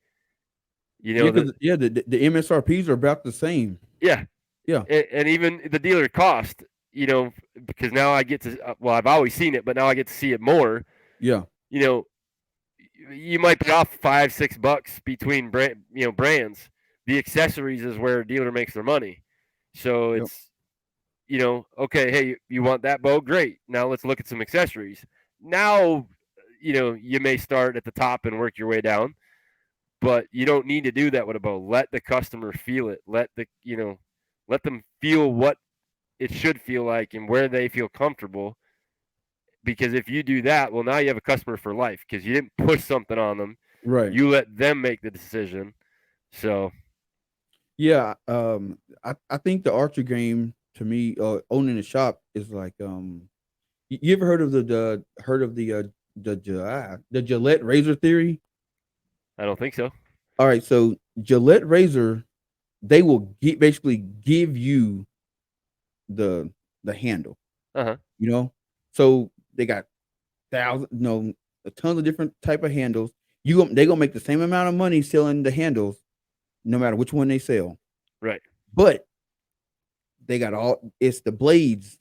You Yeah, know that, because the MSRPs are about the same. yeah, Yeah. and even the dealer cost. because now I get to, well, I've always seen it, but now I get to see it more. Yeah. You know, you might be off $5-6 between brands. The accessories is where a dealer makes their money. So Yep. it's, okay, hey, you want that bow? Great. Now let's look at some accessories. Now, you may start at the top and work your way down, but you don't need to do that with a bow. Let the customer feel it. Let them feel what it should feel like and where they feel comfortable. Because if you do that, well, now you have a customer for life because you didn't push something on them. Right. You let them make the decision. So, Yeah. I think the archery game to me, owning a shop is like you ever heard of the Gillette razor theory? I don't think so. All right, so Gillette razor, they will basically give you the handle, Uh-huh. you know. So they got a tons of different type of handles. They gonna make the same amount of money selling the handles, no matter which one they sell. Right. But they got it's the blades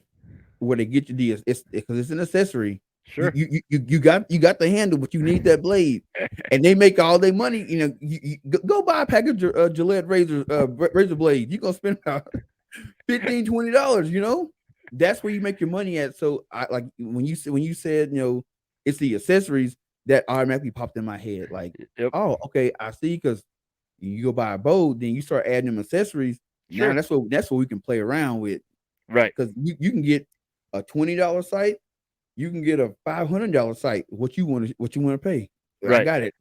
where they get you it's because it's an accessory. Sure. You got the handle, but you need that blade, and they make all their money. You go buy a package of Gillette razor blades. You gonna spend about $15-$20. That's where you make your money at. So I like when you said it's the accessories that automatically popped in my head. Like, Yep. oh, okay, I see. Because you go buy a bow, then you start adding them accessories. Now Sure. that's what we can play around with. Right. Because you can get a $20 sight, you can get a $500 sight. What you want to pay? I Right. got it.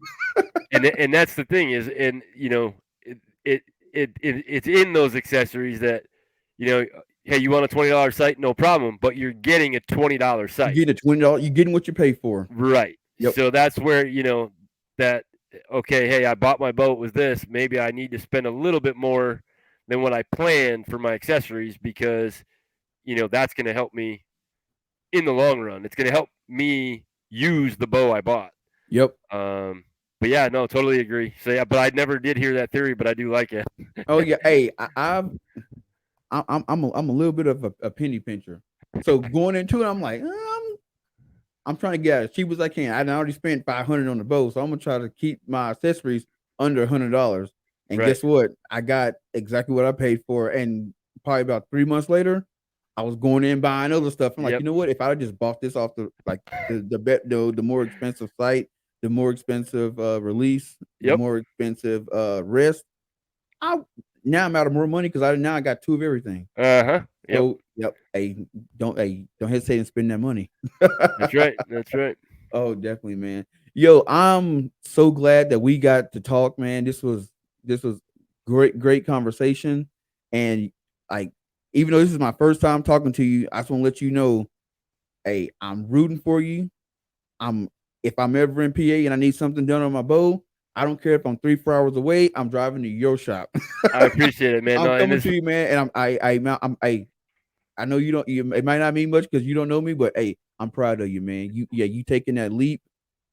And that's the thing is, and it, it's in those accessories that, hey, you want a $20 site? No problem, but you're getting a $20 You site. get a $20. You getting what you pay for. Right. Yep. So that's where, that, okay, hey, I bought my boat with this. Maybe I need to spend a little bit more than what I planned for my accessories because, that's going to help me in the long run. It's going to help me use the bow I bought. Yep. But yeah, no, totally agree. So yeah, but I never did hear that theory, but I do like it. Oh yeah. Hey, I'm a little bit of a penny pincher. So going into it, I'm like, I'm trying to get as cheap as I can. I already spent $500 on the bow, so I'm gonna try to keep my accessories under $100. And Right. guess what? I got exactly what I paid for. And probably about 3 months later, I was going in buying other stuff. I'm like, Yep. you know what? If I just bought this off the more expensive site, the more expensive release, the Yep. more expensive wrist, I now I'm out of more money because I got two of everything. Uh-huh. Yep. So yep, don't hesitate to spend that money. That's right. That's right. Oh, definitely, man. Yo, I'm so glad that we got to talk, man. This was great conversation. And like, even though this is my first time talking to you, I just want to let you know, hey, I'm rooting for you. I'm If I'm ever in PA and I need something done on my bow, I don't care if I'm 3-4 hours away. I'm driving to your shop. I appreciate it, man. I'm No, and coming this to you, man. And I know you don't. It might not mean much because you don't know me, but hey, I'm proud of you, man. You taking that leap,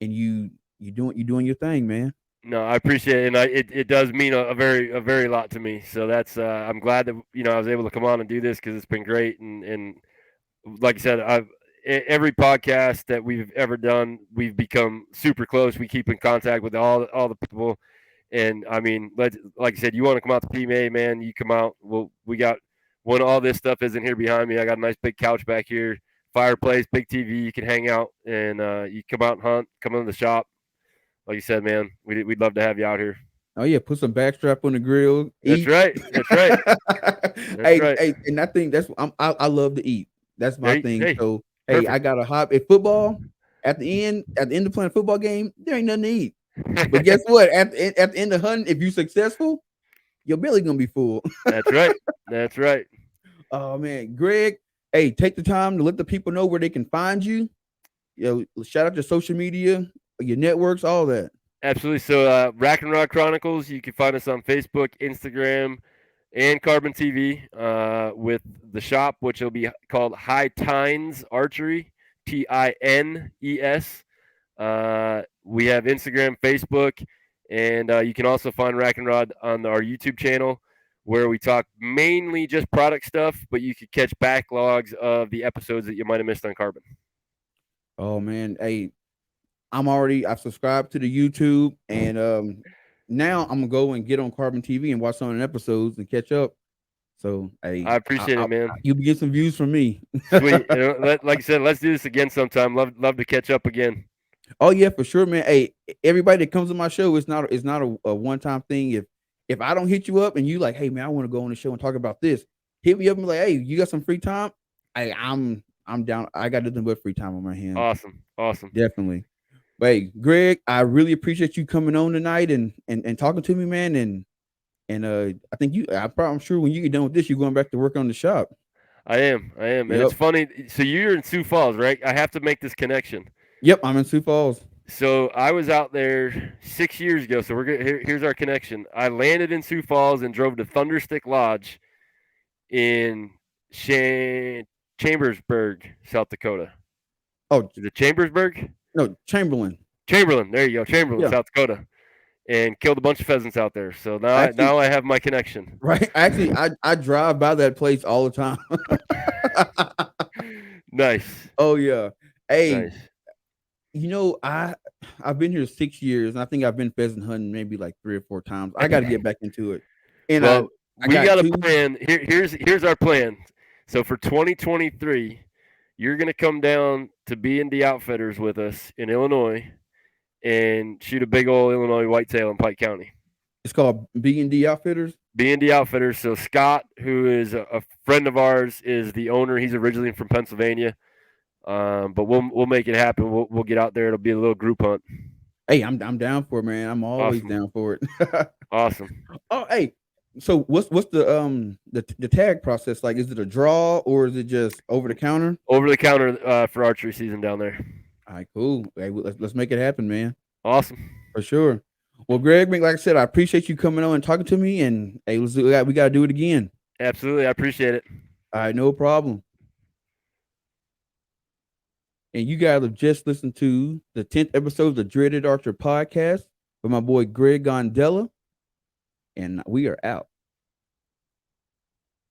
and you doing your thing, man. no, I appreciate it, and it does mean a very lot to me. So that's I'm glad that I was able to come on and do this because it's been great, and like I said, every podcast that we've ever done, we've become super close. We keep in contact with all the people, and I mean, like I said, you want to come out to PMA, man, you come out. Well, we got when all this stuff isn't here behind me. I got a nice big couch back here, fireplace, big TV. You can hang out and you come out and hunt. Come into the shop. Like you said, man, we'd love to have you out here. Oh yeah, put some backstrap on the grill, That's eat. right. That's right. That's right. Hey, and I think I love to eat. That's my thing. Hey, So hey, I perfect. got a hop at football. At the end of playing a football game, there ain't nothing to eat. But guess what? At the end of hunting, if you're successful, your belly gonna be full. That's right. That's right. Oh man, Greg. Hey, take the time to let the people know where they can find you. Shout out to social media, your networks, all that. Absolutely. So, Rack and Rod Chronicles, you can find us on Facebook, Instagram, and Carbon TV with the shop, which will be called High Tines Archery, Tines. We have Instagram, Facebook, and you can also find Rack and Rod on our YouTube channel. where we talk mainly just product stuff, but you could catch backlogs of the episodes that you might have missed on Carbon. Oh man, hey, I've subscribed to the YouTube, and now I'm gonna go and get on Carbon TV and watch some of the episodes and catch up. So hey, I appreciate it, man. you get some views from me. Sweet. Like I said, let's do this again sometime. Love to catch up again. Oh yeah, for sure, man. Hey, everybody that comes to my show, it's not a one time thing. If I don't hit you up and you like, hey man, I want to go on the show and talk about this, hit me up and be like, hey, you got some free time? I'm down. I got nothing but free time on my hands. Awesome. Definitely. But hey, Greg, I really appreciate you coming on tonight and talking to me, man. And I think I'm sure when you get done with this, you're going back to work on the shop. I am, and Yep. it's funny. So you're in Sioux Falls, right? I have to make this connection. Yep, I'm in Sioux Falls. So I was out there 6 years ago. So here's our connection. I landed in Sioux Falls and drove to Thunderstick Lodge in Chambersburg, South Dakota. Oh, Is it Chambersburg? no, Chamberlain. Chamberlain. There you go, Chamberlain, Yeah. South Dakota, and killed a bunch of pheasants out there. So now I have my connection. Right. Actually, I drive by that place all the time. Nice. Oh yeah. Hey, Nice. I've been here 6 years, and I think I've been pheasant hunting maybe like 3 or 4 times. I got to get back into it. And Well, I we got got a 2. plan. Here's our plan. So for 2023, you're gonna come down to B&D Outfitters with us in Illinois and shoot a big old Illinois whitetail in Pike County. It's called B&D Outfitters. B&D Outfitters. So Scott, who is a friend of ours, is the owner. He's originally from Pennsylvania, but we'll make it happen. We'll get out there. It'll be a little group hunt. Hey, I'm down for it, man. I'm always Awesome. down for it. Awesome. Oh, hey. So what's the tag process like? Is it a draw or is it just over the counter? Over the counter for archery season down there. All right, cool. Hey, let's make it happen, man. Awesome. For sure. Well, Greg, like I said, I appreciate you coming on and talking to me. And hey, we got to do it again. Absolutely, I appreciate it. All right, no problem. And you guys have just listened to the 10th episode of the Dreaded Archer podcast with my boy Greg Gondella. And we are out.